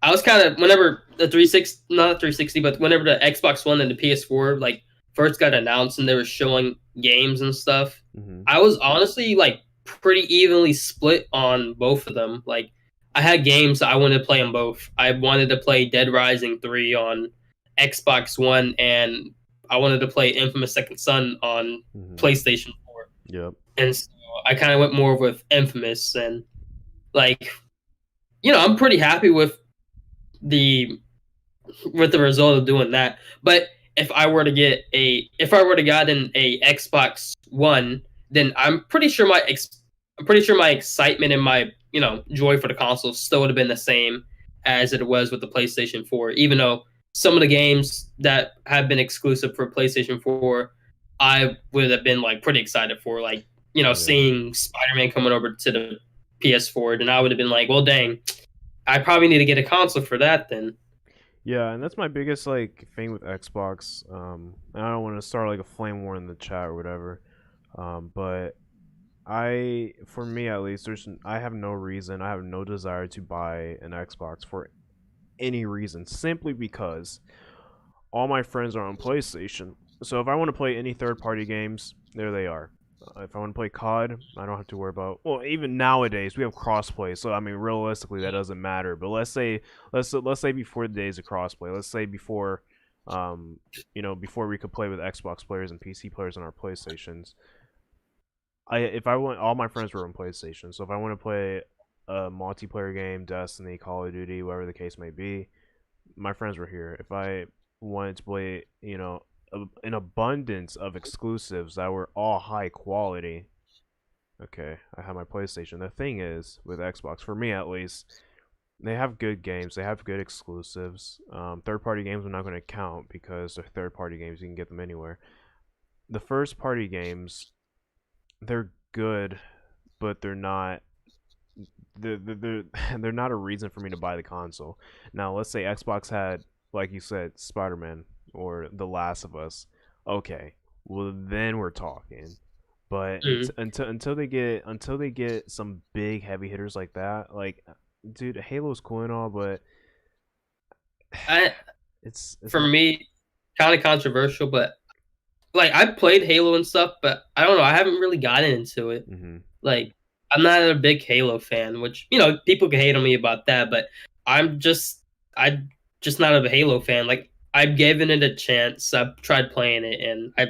I was kind of whenever the 360, not 360, but whenever the Xbox One and the PS4 like first got announced and they were showing games and stuff, hmm I was honestly like pretty evenly split on both of them. Like I had games that I wanted to play on both. I wanted to play Dead Rising 3 on Xbox One, and I wanted to play Infamous Second Son on hmm PlayStation 4. yep, And so I kind of went more with Infamous, and like I'm pretty happy the with the result of doing that. But if I were to gotten a Xbox One, then I'm pretty sure my excitement and my joy for the console still would have been the same as it was with the PlayStation 4. Even though some of the games that have been exclusive for PlayStation 4, I would have been like pretty excited for, like yeah. seeing Spider-Man coming over to the PS4. Then I would have been like, well, dang, I probably need to get a console for that then. Yeah, and that's my biggest like thing with Xbox. And I don't want to start like a flame war in the chat or whatever. But for me at least, I have no reason, I have no desire to buy an Xbox for any reason, simply because all my friends are on PlayStation. So if I want to play any third-party games, there they are. If I want to play COD, I don't have to worry about. Well, even nowadays we have crossplay, so I mean realistically that doesn't matter. But let's say before the days of crossplay, let's say before, before we could play with Xbox players and PC players on our PlayStations. If I want, all my friends were on PlayStation, so if I want to play a multiplayer game, Destiny, Call of Duty, whatever the case may be, my friends were here. If I wanted to play, an abundance of exclusives that were all high quality, okay, I have my PlayStation. The thing is, with Xbox, for me at least, they have good games. They have good exclusives. Third-party games are not going to count because they're third-party games. You can get them anywhere. The first-party games, they're good, but they're they're not a reason for me to buy the console. Now, let's say Xbox had, like you said, Spider-Man or The Last of Us. Okay, well then we're talking. But Mm. until they get some big heavy hitters like that, like, dude, Halo's cool and all, but I it's For not. me, kind of controversial, but like I played Halo and stuff, but I don't know. I haven't really gotten into it. Hmm Like I'm not a big Halo fan, which people can hate on me about that, but I'm just I. just not a Halo fan. Like I've given it a chance. I've tried playing it, and I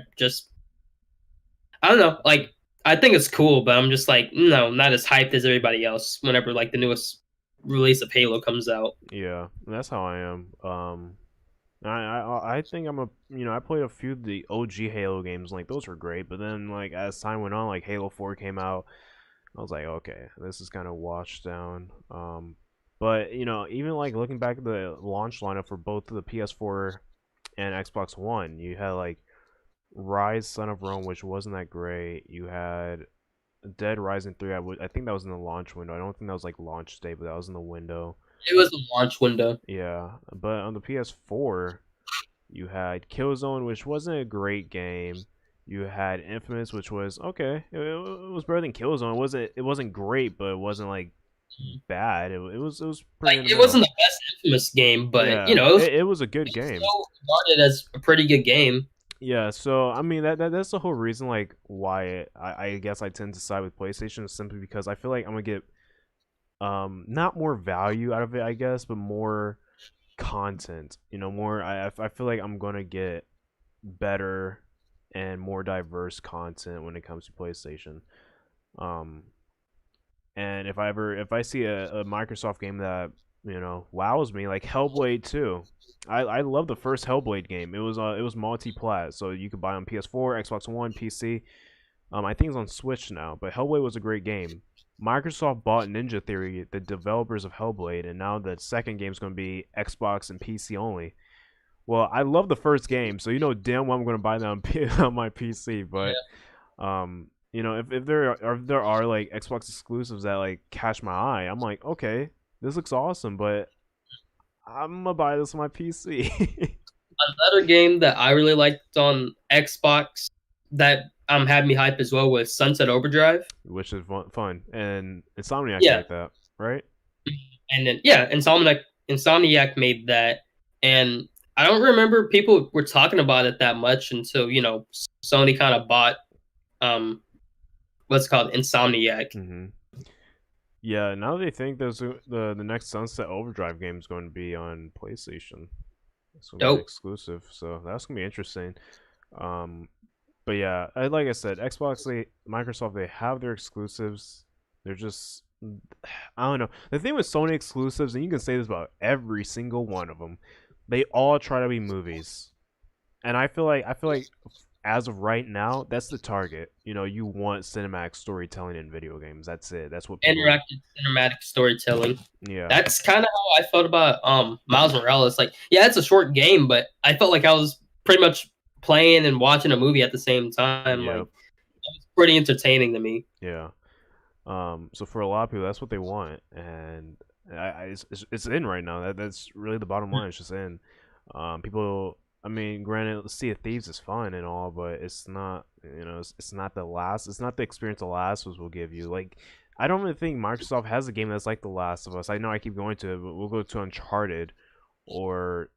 don't know. Like I think it's cool, but I'm just like no, not as hyped as everybody else. Whenever like the newest release of Halo comes out. Yeah, that's how I am. I think I'm a I played a few of the OG Halo games, like those were great, but then like as time went on, like Halo 4 came out, I was like, okay, this is kind of washed down. But even like looking back at the launch lineup for both the PS4 and Xbox One, you had like Rise Son of Rome, which wasn't that great. You had Dead Rising 3. I think that was in the launch window. I don't think that was like launch day, but that was in the window. It was the launch window. Yeah, but on the PS4, you had Killzone, which wasn't a great game. You had Infamous, which was okay. It was better than Killzone. It wasn't great, but it wasn't like bad. It was pretty Like in the it middle. wasn't the best Infamous game, but Yeah, it was it was a good game. still regarded as a pretty good game. Yeah, so I mean that's the whole reason like why I guess I tend to side with PlayStation is simply because I feel like I'm gonna get not more value out of it I guess, but more content. More I feel like I'm gonna get better and more diverse content when it comes to PlayStation. Um, and if I see a Microsoft game that wows me, like Hellblade 2. I love the first Hellblade game. It was multi-plat, so you could buy on PS4, Xbox One, PC. I think it's on Switch now, but Hellblade was a great game. Microsoft bought Ninja Theory, the developers of Hellblade, and now the second game is going to be Xbox and PC only. Well, I love the first game, so damn well I'm going to buy that on my PC. But if there are like Xbox exclusives that like catch my eye, I'm like, okay, this looks awesome, but I'm gonna buy this on my PC. Another game that I really liked on Xbox that had me hype as well was Sunset Overdrive. Which is fun, and Insomniac Yeah, made that, right? and then Insomniac made that, and I don't remember people were talking about it that much until Sony kind of bought um what's it called Insomniac. Mm-hmm. Yeah, now they think the next Sunset Overdrive game is going to be on PlayStation. It's gonna be an Dope. exclusive, so that's gonna be interesting. Um, but yeah, like I said, Microsoft, they have their exclusives. They're just, I don't know. The thing with Sony exclusives, and you can say this about every single one of them, they all try to be movies, and I feel like as of right now, that's the target. You want cinematic storytelling in video games. That's it. That's what people. Interactive cinematic storytelling. Yeah, That's kind of how I felt about Miles Morales. Like, yeah, it's a short game, but I felt like I was pretty much playing and watching a movie at the same time. yeah, Like, it's pretty entertaining to me. yeah. So for a lot of people, that's what they want, and it's in right now. That's really the bottom line. It's just in. People. I mean, granted, Sea of Thieves is fun and all, but it's not. It's not the last. It's not the experience The Last of Us will give you. Like, I don't really think Microsoft has a game that's like The Last of Us. I know I keep going to it, but we'll go to Uncharted or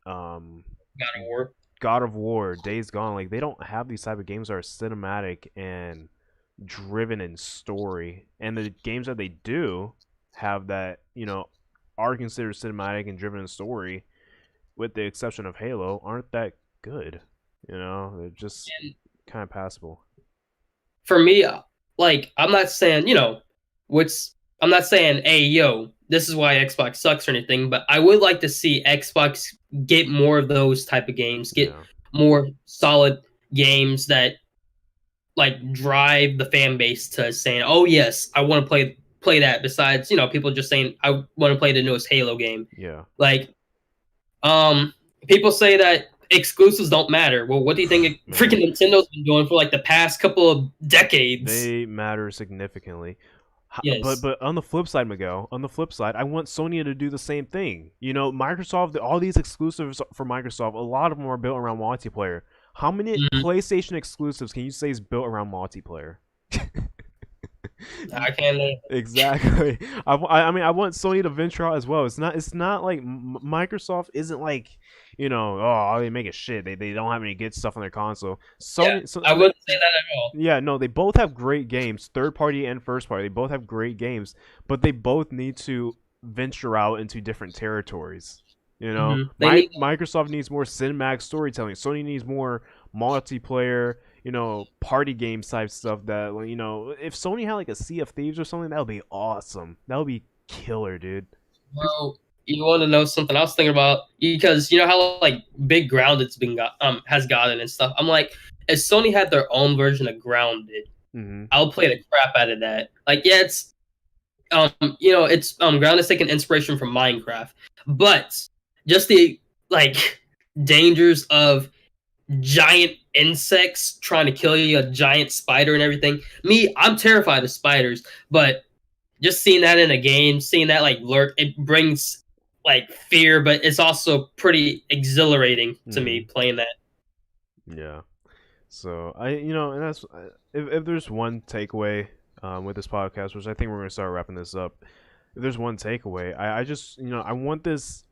um God of War. God of War, Days Gone. Like, they don't have these type of games that are cinematic and driven in story, and the games that they do have that are considered cinematic and driven in story, with the exception of Halo, aren't that good. They're just And kind of passable. for me, like, I'm not saying, what's, I'm not saying, hey, yo, this is why Xbox sucks or anything, but I would like to see Xbox get more of those type of games, get Yeah, more solid games that like drive the fan base to saying, "Oh yes, I want to play that." Besides, people just saying, "I want to play the newest Halo game." yeah. Like, um, people say that exclusives don't matter. Well, what do you think Man, freaking Nintendo's been doing for like the past couple of decades? they matter significantly. But Yes. but on the flip side, Miguel, on the flip side, I want Sony to do the same thing. Microsoft, all these exclusives for Microsoft, a lot of them are built around multiplayer. How many Mhm. PlayStation exclusives can you say is built around multiplayer? I can't. Exactly. I mean, I want Sony to venture out as well. It's not like Microsoft isn't like, oh, they make it shit. They don't have any good stuff on their console. Yeah, Sony, I wouldn't say that at all. yeah, no, they both have great games, third party and first party. They both have great games, but they both need to venture out into different territories. You know, They need. Microsoft needs more cinematic storytelling. Sony needs more multiplayer, party game type stuff. That if Sony had like a Sea of Thieves or something, that would be awesome. That would be killer, dude. Bro, you want to know something I was thinking about? Because you know how like big Grounded's been has gotten and stuff. I'm like, if Sony had their own version of Grounded, Mm-hmm. I'll play the crap out of that. Like, yeah, it's it's Grounded's taking inspiration from Minecraft, but just the like dangers of giant insects trying to kill you, a giant spider and everything. Me, I'm terrified of spiders, but just seeing that in a game, seeing that like lurk, it brings like fear, but it's also pretty exhilarating to me playing that. Yeah. So and that's if there's one takeaway with this podcast, which I think we're gonna start wrapping this up. If there's one takeaway, I just I want this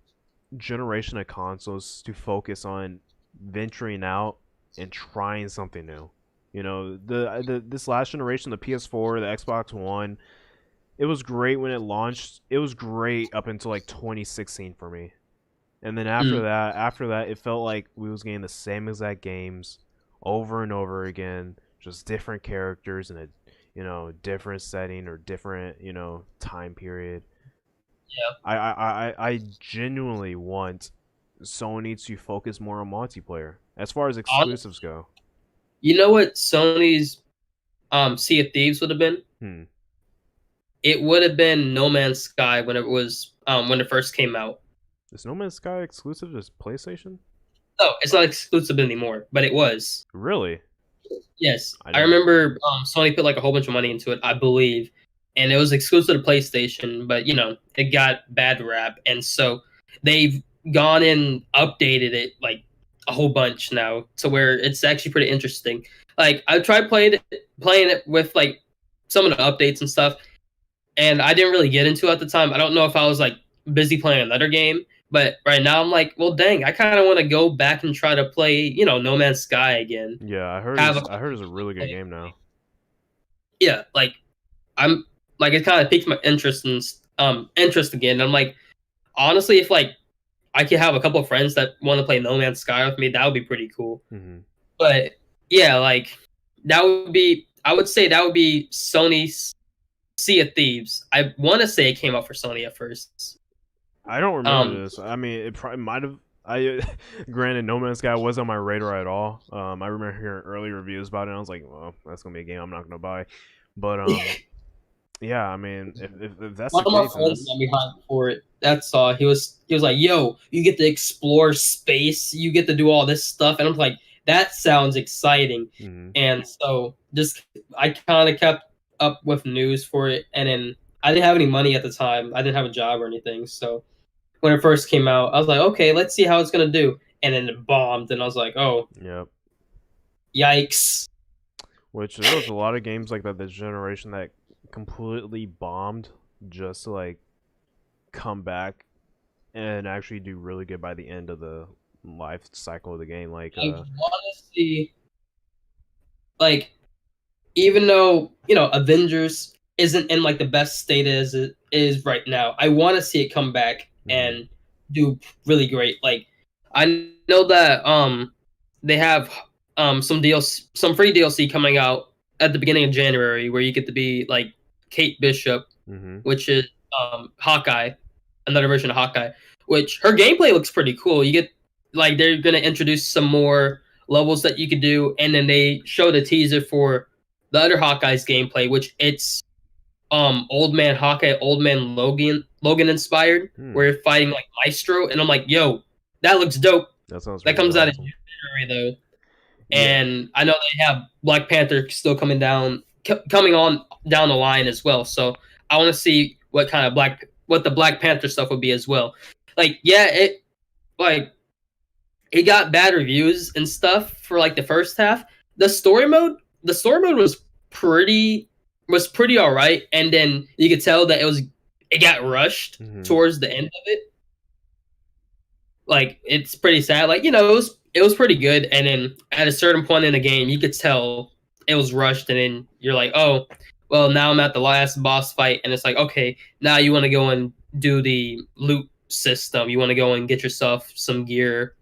generation of consoles to focus on venturing out and trying something new. This last generation, the PS4, the Xbox One, it was great when it launched. It was great up until like 2016 for me. And then Mm. after that, it felt like we was getting the same exact games over and over again, just different characters in a different setting or different time period. Yeah. I genuinely want Sony to focus more on multiplayer as far as exclusives go. You know what Sony's Sea of Thieves would have been? Hmm. It would have been No Man's Sky when it first came out. Is No Man's Sky exclusive to PlayStation? No, it's not exclusive anymore, but it was. Really? Yes, I I didn't. remember Sony put like a whole bunch of money into it, I believe, and it was exclusive to PlayStation. But it got bad rap, and so they've gone and updated it like a whole bunch now to where it's actually pretty interesting. Like I tried playing it with like some of the updates and stuff, and I didn't really get into it at the time. I don't know if I was like busy playing another game, but right now I'm like, well, dang, I kind of want to go back and try to play, No Man's Sky again. Yeah, Have a I heard it's a really good game now. yeah, like I'm like it kind of piqued my interest again. And I'm like, honestly, if like I could have a couple of friends that want to play No Man's Sky with me, that would be pretty cool. Mm-hmm. But yeah, like that would be I would say that would be Sony's Sea of Thieves. I want to say it came out for Sony at first. I don't remember this. I mean, it probably might have. I granted, No Man's Sky was on my radar at all. I remember hearing early reviews about it. And I was like, well, that's gonna be a game I'm not gonna buy. But yeah, I mean, if that's One the of my case, then friends that's got me hyped for it. That's he was like, "Yo, you get to explore space, you get to do all this stuff," and I'm like, "That sounds exciting." mm-hmm. And so, just I kind of kept up with news for it, and then I didn't have any money at the time. I didn't have a job or anything, so when it first came out, I was like, "Okay, let's see how it's gonna do," and then it bombed, and I was like, "Oh, Yep. yikes!" Which there was a lot of games like that this generation that completely bombed just to like come back and actually do really good by the end of the life cycle of the game. Like, I want to see like even though Avengers isn't in like the best state as it is right now, I want to see it come back mm-hmm. and do really great. Like I know that they have some free DLC coming out at the beginning of January where you get to be like Kate Bishop, Mm-hmm. which is Hawkeye, another version of Hawkeye, which her gameplay looks pretty cool. You get like they're gonna introduce some more levels that you could do, and then they showed a teaser for the other Hawkeye's gameplay, which it's Old Man Hawkeye, Old Man Logan inspired, where you're fighting like Maestro, and I'm like, yo, that looks dope. That sounds That really comes out in awesome. January though, Yeah. and I know they have Black Panther still coming on down the line as well. So I want to see what the Black Panther stuff would be as well. Like, yeah, like it got bad reviews and stuff for like the first half. The story mode was pretty all right, and then you could tell that it got rushed Mm-hmm. towards the end of it. Like it's pretty sad. Like it was pretty good, and then at a certain point in the game, you could tell it was rushed, and then you're like, oh, well, now I'm at the last boss fight, and it's like, okay, now you want to go and do the loot system. You want to go and get yourself some gear,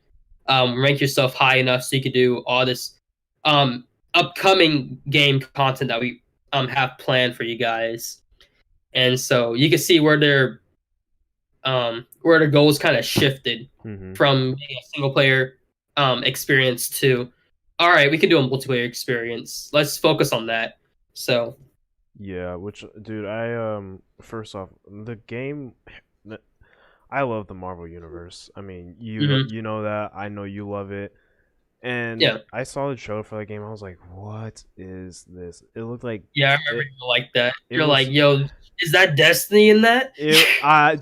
rank yourself high enough so you could do all this um, upcoming game content that we have planned for you guys. And so you can see where their goals kind of shifted Mm-hmm. from being a single player experience to, all right, we can do a multiplayer experience. Let's focus on that. So Yeah, which dude, I first off, the game I love the Marvel universe. I mean, mhm. you know that. I know you love it. And Yeah, I saw the trailer for that game. I was like, "What is this?" It looked like yeah, I remember it you like that. it You're like, was yo, is that Destiny in that?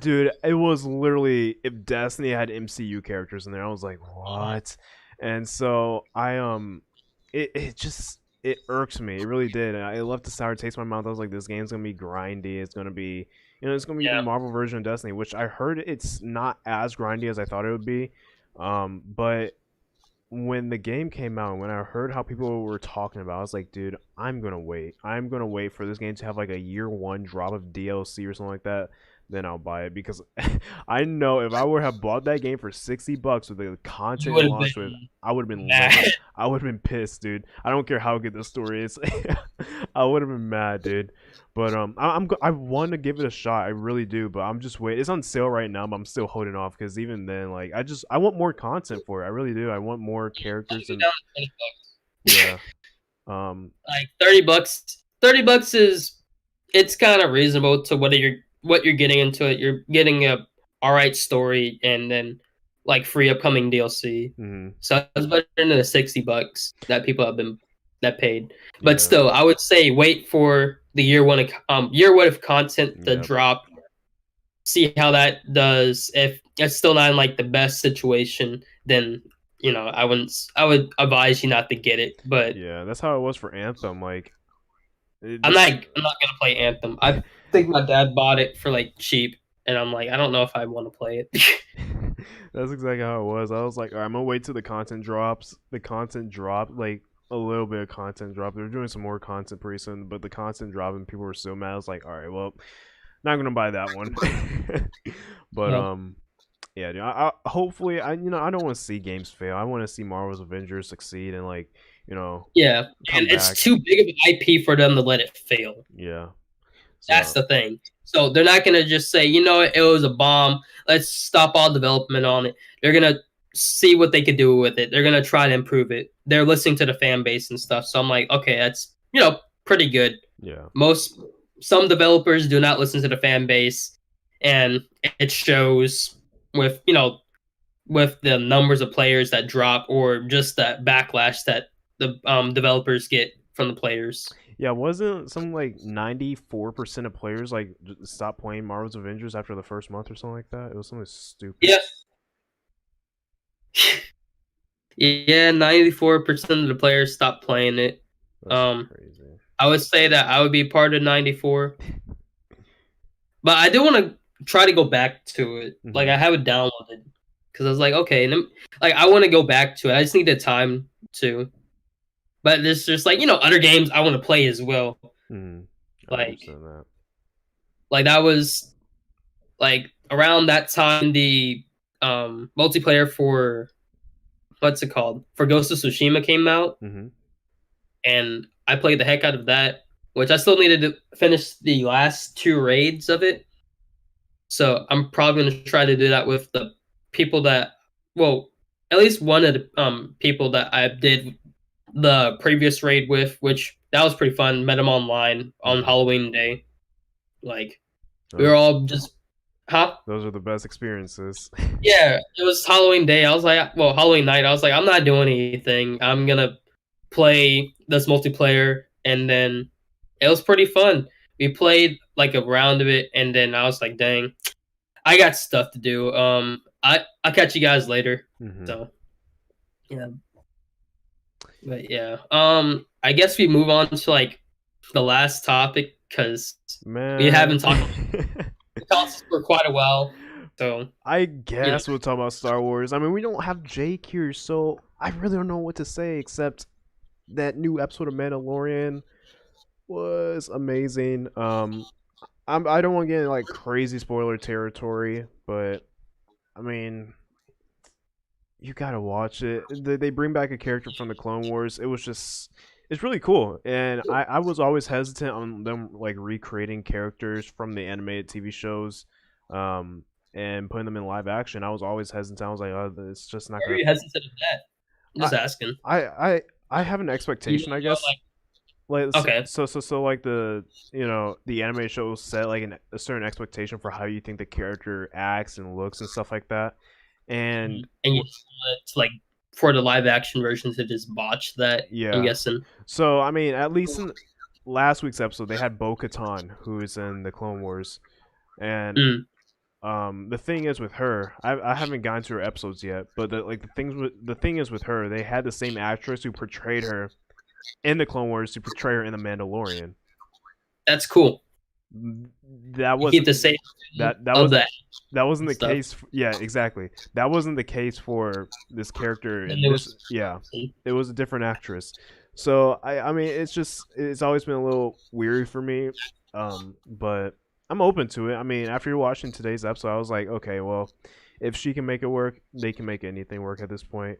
dude, it was literally if Destiny had MCU characters in there. I was like, "What?" And so it just it irks me. It really did. And I left a sour taste in my mouth. I was like, "This game's gonna be grindy. It's gonna be, it's gonna be the Yeah, Marvel version of Destiny," which I heard it's not as grindy as I thought it would be. But when the game came out, when I heard how people were talking about it, I was like, dude, I'm gonna wait. I'm gonna wait for this game to have like a year one drop of DLC or something like that. Then I'll buy it because I know if I would have bought that game for $60 with the you content it would have launched with, been I would have been mad. livid. I would have been pissed, dude. I don't care how good the story is. I would have been mad, dude. But I want to give it a shot. I really do. But I'm just waiting. It's on sale right now, but I'm still holding off because even then, like I want more content for it. I really do. I want more I'll characters go and down to $20. yeah. Um. Like $30. $30 is it's kind of reasonable to what you're getting into it. You're getting a all right story and then like free upcoming DLC. Mhm. So it's better than the $60 that people have been that paid. But Yeah. still, I would say wait for the year one of content to Yep. drop. See how that does. If it's still not in like the best situation, then I would advise you not to get it. But Yeah. That's how it was for Anthem. Like this. I'm not gonna play Anthem. I think my dad bought it for like cheap, and I'm like, I don't know if I want to play it. That's exactly how it was. I was like, all right, I'm gonna wait till the content drops. The content dropped, like a little bit of content dropped. They're doing some more content pretty soon, but the content dropped and people were so mad. I was like, all right, well, not gonna buy that one. But Yeah, yeah, dude, hopefully I don't want to see games fail. I want to see Marvel's Avengers succeed and like yeah, come and it's back. too big of an IP for them to let it fail. Yeah. That's So the thing. So they're not gonna just say, it was a bomb. Let's stop all development on it. They're gonna see what they could do with it. They're gonna try to improve it. They're listening to the fan base and stuff. So I'm like, okay, that's pretty good. yeah. Most Some developers do not listen to the fan base, and it shows with with the numbers of players that drop or just that backlash that the developers get from the players. Yeah, wasn't some like 94% of players like stop playing Marvel's Avengers after the first month or something like that? It was something stupid. Yeah, yeah, 94% of the players stopped playing it. That's Um, crazy. I would say that I would be part of 94, but I do want to try to go back to it. Like Hmm. I have it downloaded because I was like, okay, and then, like I want to go back to it. I just need the time to. But there's just like other games I want to play as well. Hmm. I Like understand that. that was like around that time the multiplayer for what's it called for Ghost of Tsushima came out, Hmm. and I played the heck out of that. Which I still needed to finish the last two raids of it. So I'm probably gonna try to do that with the people that, well, at least one of the people that I did the previous raid with, which that was pretty fun. Met him online on Hmm. Halloween day. Like we were Those all just, huh? those are the best experiences. Yeah, it was Halloween day. I was like, well, Halloween night. I was like, I'm not doing anything. I'm gonna play this multiplayer, and then it was pretty fun. We played like a round of it, and then I was like, dang, I got stuff to do. I'll catch you guys later. Hmm. So yeah, but yeah. I guess we move on to like the last topic because we Man. haven't talked for quite a while. So I you know, guess we'll talk about Star Wars. I mean, we don't have Jake here, so I really don't know what to say except that new episode of Mandalorian was amazing. I don't want to get into like crazy spoiler territory, but you gotta watch it. They bring back a character from the Clone Wars. It was just, it's really cool. And I was always hesitant on them like recreating characters from the animated TV shows, um, and putting them in live action. I was always hesitant. I was like, oh, it's just not Why are gonna. you hesitant of that? I'm I just asking. I I I have an You expectation, I know, guess. Like okay. so like the the anime shows set like a certain expectation for how you think the character acts and looks and stuff like that. And And you just want to, like, for the live action versions to just botch that, I'm yeah. guessing. So I mean, at least in last week's episode, they had Bo-Katan, who is in the Clone Wars, and Mm. the thing is with her, I haven't gotten to her episodes yet, but the thing is with her, they had the same actress who portrayed her in the Clone Wars to portray her in the Mandalorian. That's cool. That You keep wasn't the same that of wasn't that that wasn't the stuff. case. Yeah, exactly. That wasn't the case for this character Then in it this. was Yeah, it was a different actress. So I mean, it's always been a little weary for me. But I'm open to it. I mean, after watching today's episode, I was like, okay, well, if she can make it work, they can make anything work at this point.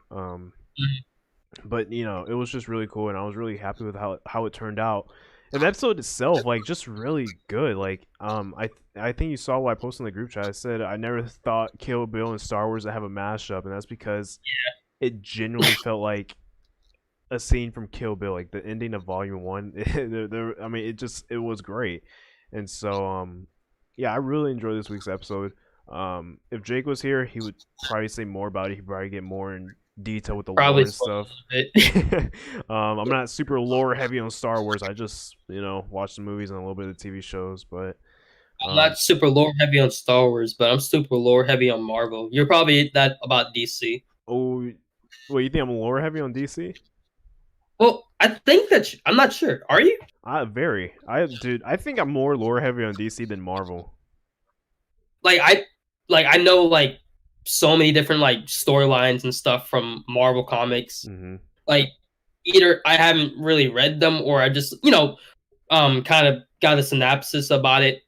But it was just really cool, and I was really happy with how it turned out. And the episode itself, like, just really good. Like, I think you saw what I posted in the group chat. I said I never thought Kill Bill and Star Wars would have a mashup, and that's because it genuinely felt like a scene from Kill Bill, like the ending of Volume One. I mean, it was great, and so yeah, I really enjoyed this week's episode. If Jake was here, he would probably say more about it. He'd probably get more in detail with the lore probably and spoiled stuff. a bit. I'm not super lore heavy on Star Wars. I just watch the movies and a little bit of the TV shows, but I'm not super lore heavy on Star Wars, but I'm super lore heavy on Marvel. You're probably that about DC. oh, well, you think I'm lore heavy on DC? Well, I think that I'm not sure. Are you? I think I'm more lore heavy on DC than Marvel. Like I know like so many different like storylines and stuff from Marvel comics. Mm-hmm. Like either I haven't really read them or I just kind of got a synopsis about it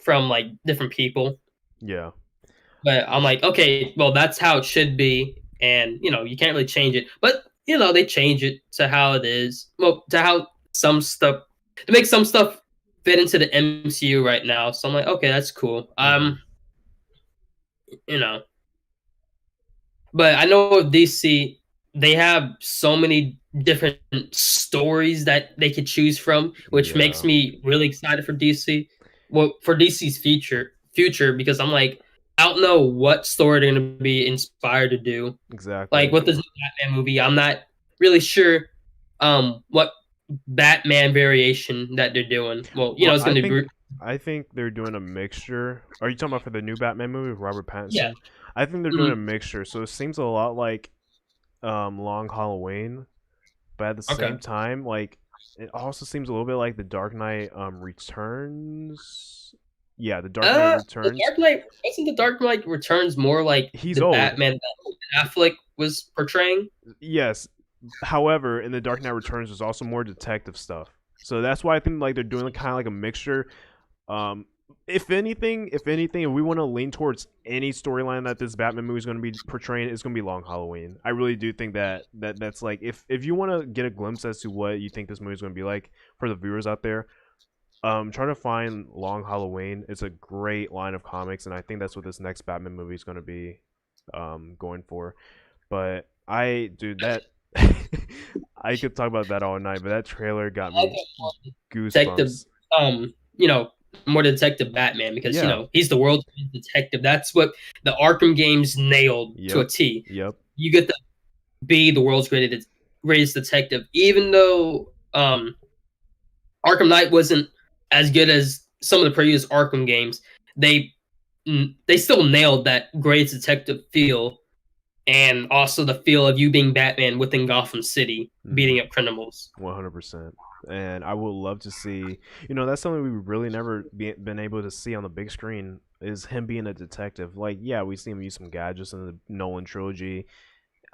from like different people. Yeah, But I'm like, okay, well that's how it should be, and you can't really change it. But they change it to how it is. Well, to how some stuff to make some stuff fit into the MCU right now. So I'm like, okay, that's cool. mm-hmm. You know, but I know with DC, they have so many different stories that they could choose from, which makes Yeah, me really excited for DC. Well, for DC's future, because I'm like, I don't know what story they're going to be inspired to do. Like exactly. with this new Batman movie, I'm not really sure what Batman variation that they're doing. Well, Well, it's going to be I think they're doing a mixture. Are you talking about for the new Batman movie with Robert yeah. Pattinson? I think they're doing Mhm. a mixture. So it seems a lot like Long Halloween, but at the Okay. same time, like it also seems a little bit like the Dark Knight Returns. Yeah, the Dark Knight The Returns. Dark Knight isn't the Dark Knight Returns more like He's the old. Batman that Affleck was portraying? Yes. However, in the Dark Knight Returns, there's also more detective stuff. So that's why I think like they're doing kind of like a mixture. Um, if we want to lean towards any storyline that this Batman movie is going to be portraying, it's going to be Long Halloween. I really do think that's like if you want to get a glimpse as to what you think this movie is going to be like for the viewers out there, try to find Long Halloween. It's a great line of comics, and I think that's what this next Batman movie is going to be going for. But dude, that I could talk about that all night, but that trailer got I like me it more detective, goosebumps. um, you know, more detective Batman because Yeah. he's the world's greatest detective. That's what the Arkham games nailed to a Yep. T. Yep. You get to be the world's greatest detective, even though Arkham Knight wasn't as good as some of the previous Arkham games. They they still nailed that greatest detective feel, and also the feel of you being Batman within Gotham City, Mm-hmm. beating up criminals. 100%. And I would love to see, that's something we've really never been able to see on the big screen is him being a detective. Like, yeah, we see him use some gadgets in the Nolan trilogy.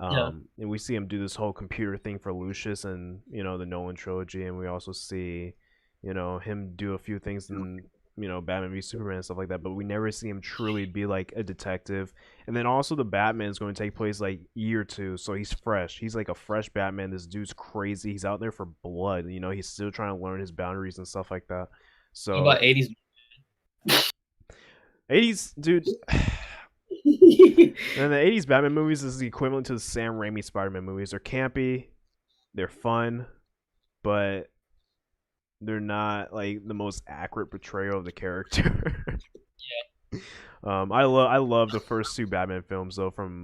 Yeah. And we see him do this whole computer thing for Lucius and, the Nolan trilogy. And we also see, him do a few things in Batman v Superman and stuff like that, but we never see him truly be like a detective. And then also the Batman is going to take place like year two, so he's fresh. He's like a fresh Batman. This dude's crazy. He's out there for blood. He's still trying to learn his boundaries and stuff like that. What So about 80s? 80s, dude. And the 80s Batman movies is the equivalent to the Sam Raimi Spider-Man movies. They're campy, they're fun, but they're not like the most accurate portrayal of the character. I love the first two Batman films though, from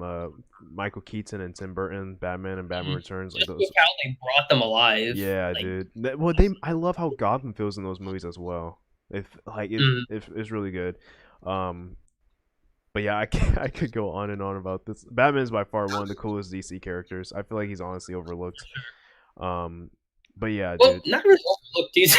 Michael Keaton and Tim Burton, Batman and Batman Returns. Like Just those, look how they brought them alive. yeah, Like, dude. I love how Gotham feels in those movies as well. If like mm, if it's really good. Um, but yeah, I could go on and on about this. Batman is by far one of the coolest DC characters. I feel like he's honestly overlooked. Um, but yeah, well, dude, not really overlooked.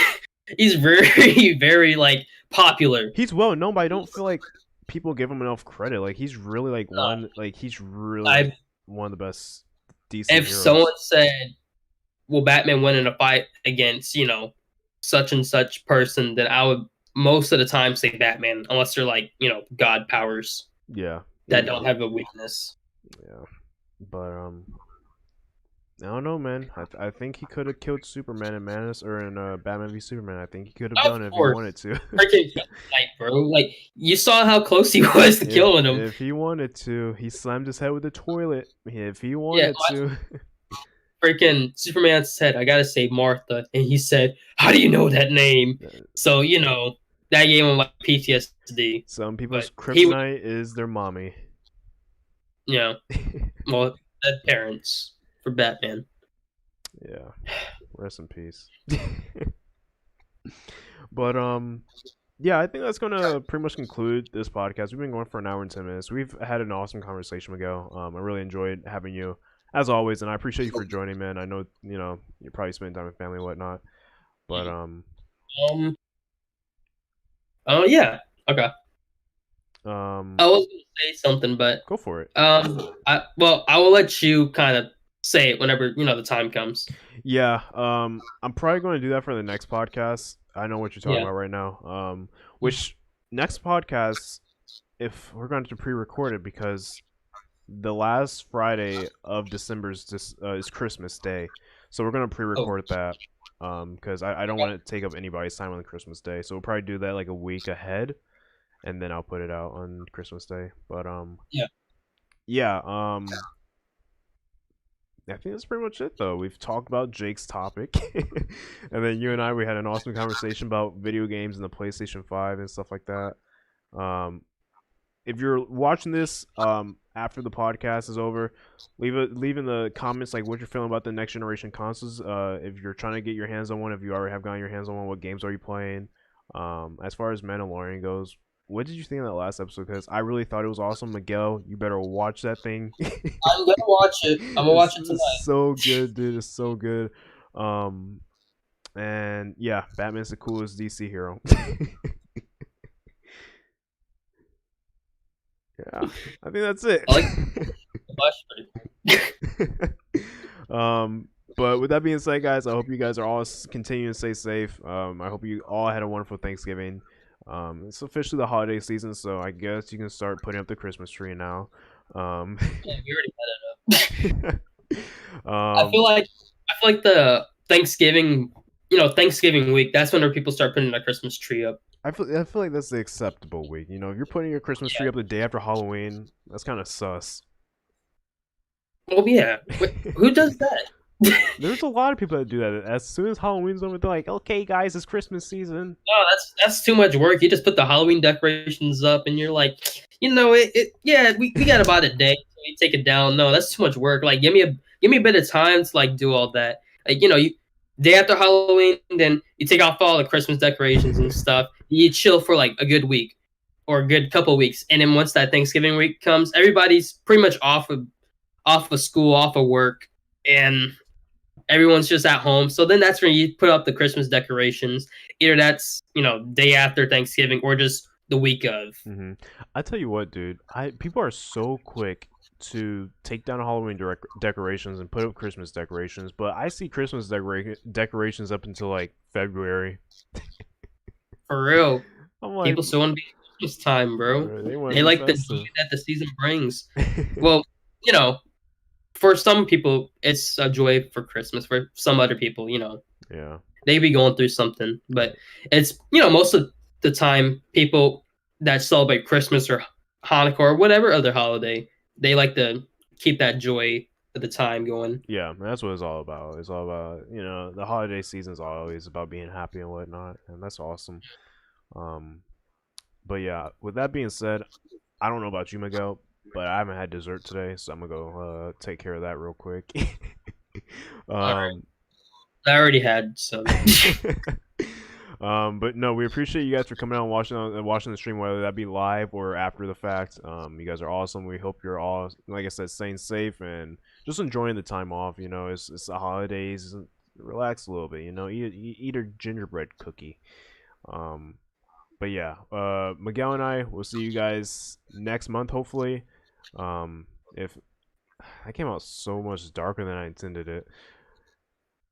He's very, very like popular. he's well known, but I don't feel like people give him enough credit. Like he's really like I one of the best DC If someone heroes. said, "Will Batman win in a fight against such and such person?" then I would most of the time say Batman, unless they're like god powers Yeah, that don't have a weakness. yeah. But I don't know, man. I think he could have killed Superman in Batman v Superman. I think he could have Of done it if he course, wanted to. freaking fight, bro! Like you saw how close he was to if killing him. if he wanted to, he slammed his head with the toilet. If he Yeah, wanted to. freaking Superman said, "I gotta save Martha," and he said, "How do you know that name?" So that gave him like PTSD. Some people's But he would, kryptonite is their mommy. you know, well, dead parents for Batman. Yeah. Rest in peace. But yeah, I think that's gonna pretty much conclude this podcast. We've been going for an hour and 10 minutes. We've had an awesome conversation, Miguel. I really enjoyed having you as always, and I appreciate you for joining, man. I know you're probably spending time with family and whatnot, but Um. Oh yeah. Okay. um, I was gonna say something, but go for it. I will let you kind of say it whenever the time comes. Yeah, I'm probably going to do that for the next podcast. I know what you're talking Yeah. about right now. Which next podcast, if we're going to pre-record it, because the last Friday of December is Christmas Day, so we're going to Oh, pre-record that. Because I don't want to take up anybody's time on Christmas Day, so we'll probably do that like a week ahead, and then I'll put it out on Christmas Day. But yeah. yeah, I think that's pretty much it, though. We've talked about Jake's topic, and then you and we had an awesome conversation about video games and the PlayStation 5 and stuff like that. Um, if you're watching this after the podcast is over, leave in the comments like what you're feeling about the next generation consoles. If you're trying to get your hands on one, if you already have gotten your hands on one, what games are you playing? As far as Mandalorian goes, what did you think of that last episode? Because I really thought it was awesome. Miguel, you better watch that thing. I'm gonna watch it. I'm gonna watch it It's tonight. so good, dude. It's so good. Um, and yeah, Batman's the coolest DC hero. Yeah, I think that's it. I like the blush, But with that being said, guys, I hope you guys are all continuing to stay safe. I hope you all had a wonderful Thanksgiving. It's officially the holiday season, so I guess you can start putting up the Christmas tree now. yeah, we already had it up. I um, feel like the Thanksgiving week. That's whenever people start putting their Christmas tree up. I feel like that's the acceptable week. If you're putting your Christmas tree Yeah. up the day after Halloween, that's kind of sus. Oh yeah. Wait, who does that? There's a lot of people that do that. As soon as Halloween's over, they're like, "Okay, guys, it's Christmas season." No, that's too much work. You just put the Halloween decorations up, and you're like, yeah, we got about a day. So you take it down. No, that's too much work. Like, give me a bit of time to like do all that. Like, you day after Halloween, then you take off all the Christmas decorations and stuff. You chill for like a good week or a good couple weeks, and then once that Thanksgiving week comes, everybody's pretty much off of school, off of work, and everyone's just at home. So then that's when you put up the Christmas decorations. Either that's day after Thanksgiving or just the week of. I tell you what, dude. People are so quick to take down Halloween decorations and put up Christmas decorations, but I see Christmas decorations up until like February. For real. I'm like, People still want to be Christmas time, bro. bro, they want to They be like the joy festive. that the season brings. Well, you know, for some people, it's a joy for Christmas. For some other people, Yeah, they be going through something. yeah, But it's most of the time, people that celebrate Christmas or Hanukkah or whatever other holiday, they like to keep that joy of the time going. yeah. That's what it's all about. It's all about the holiday season's always about being happy and whatnot, and that's awesome. Um, but yeah, with that being said, I don't know about you, Miguel, but I haven't had dessert today, so I'm gonna go take care of that real quick. All right, um, I already had some. but no, we appreciate you guys for coming out and watching the stream, whether that be live or after the fact. You guys are awesome. We hope you're all, like I said, staying safe and just enjoying the time off. It's the holidays. Relax a little bit. Eat a gingerbread cookie. Um, but yeah, Miguel and I will see you guys next month, hopefully. If that came out so much darker than I intended it.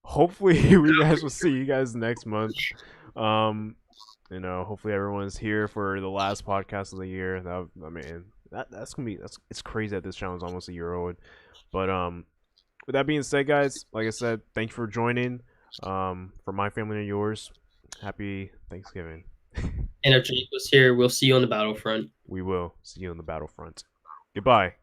Hopefully, we guys will see you guys next month. Um, hopefully everyone's here for the last podcast of the year. I mean, that's gonna be it's crazy that this channel is almost a year old. But with that being said, guys, like I said, thank you for joining. For my family and yours, happy Thanksgiving. Energy was here. We'll see you on the battlefront. We will see you on the battlefront. Goodbye.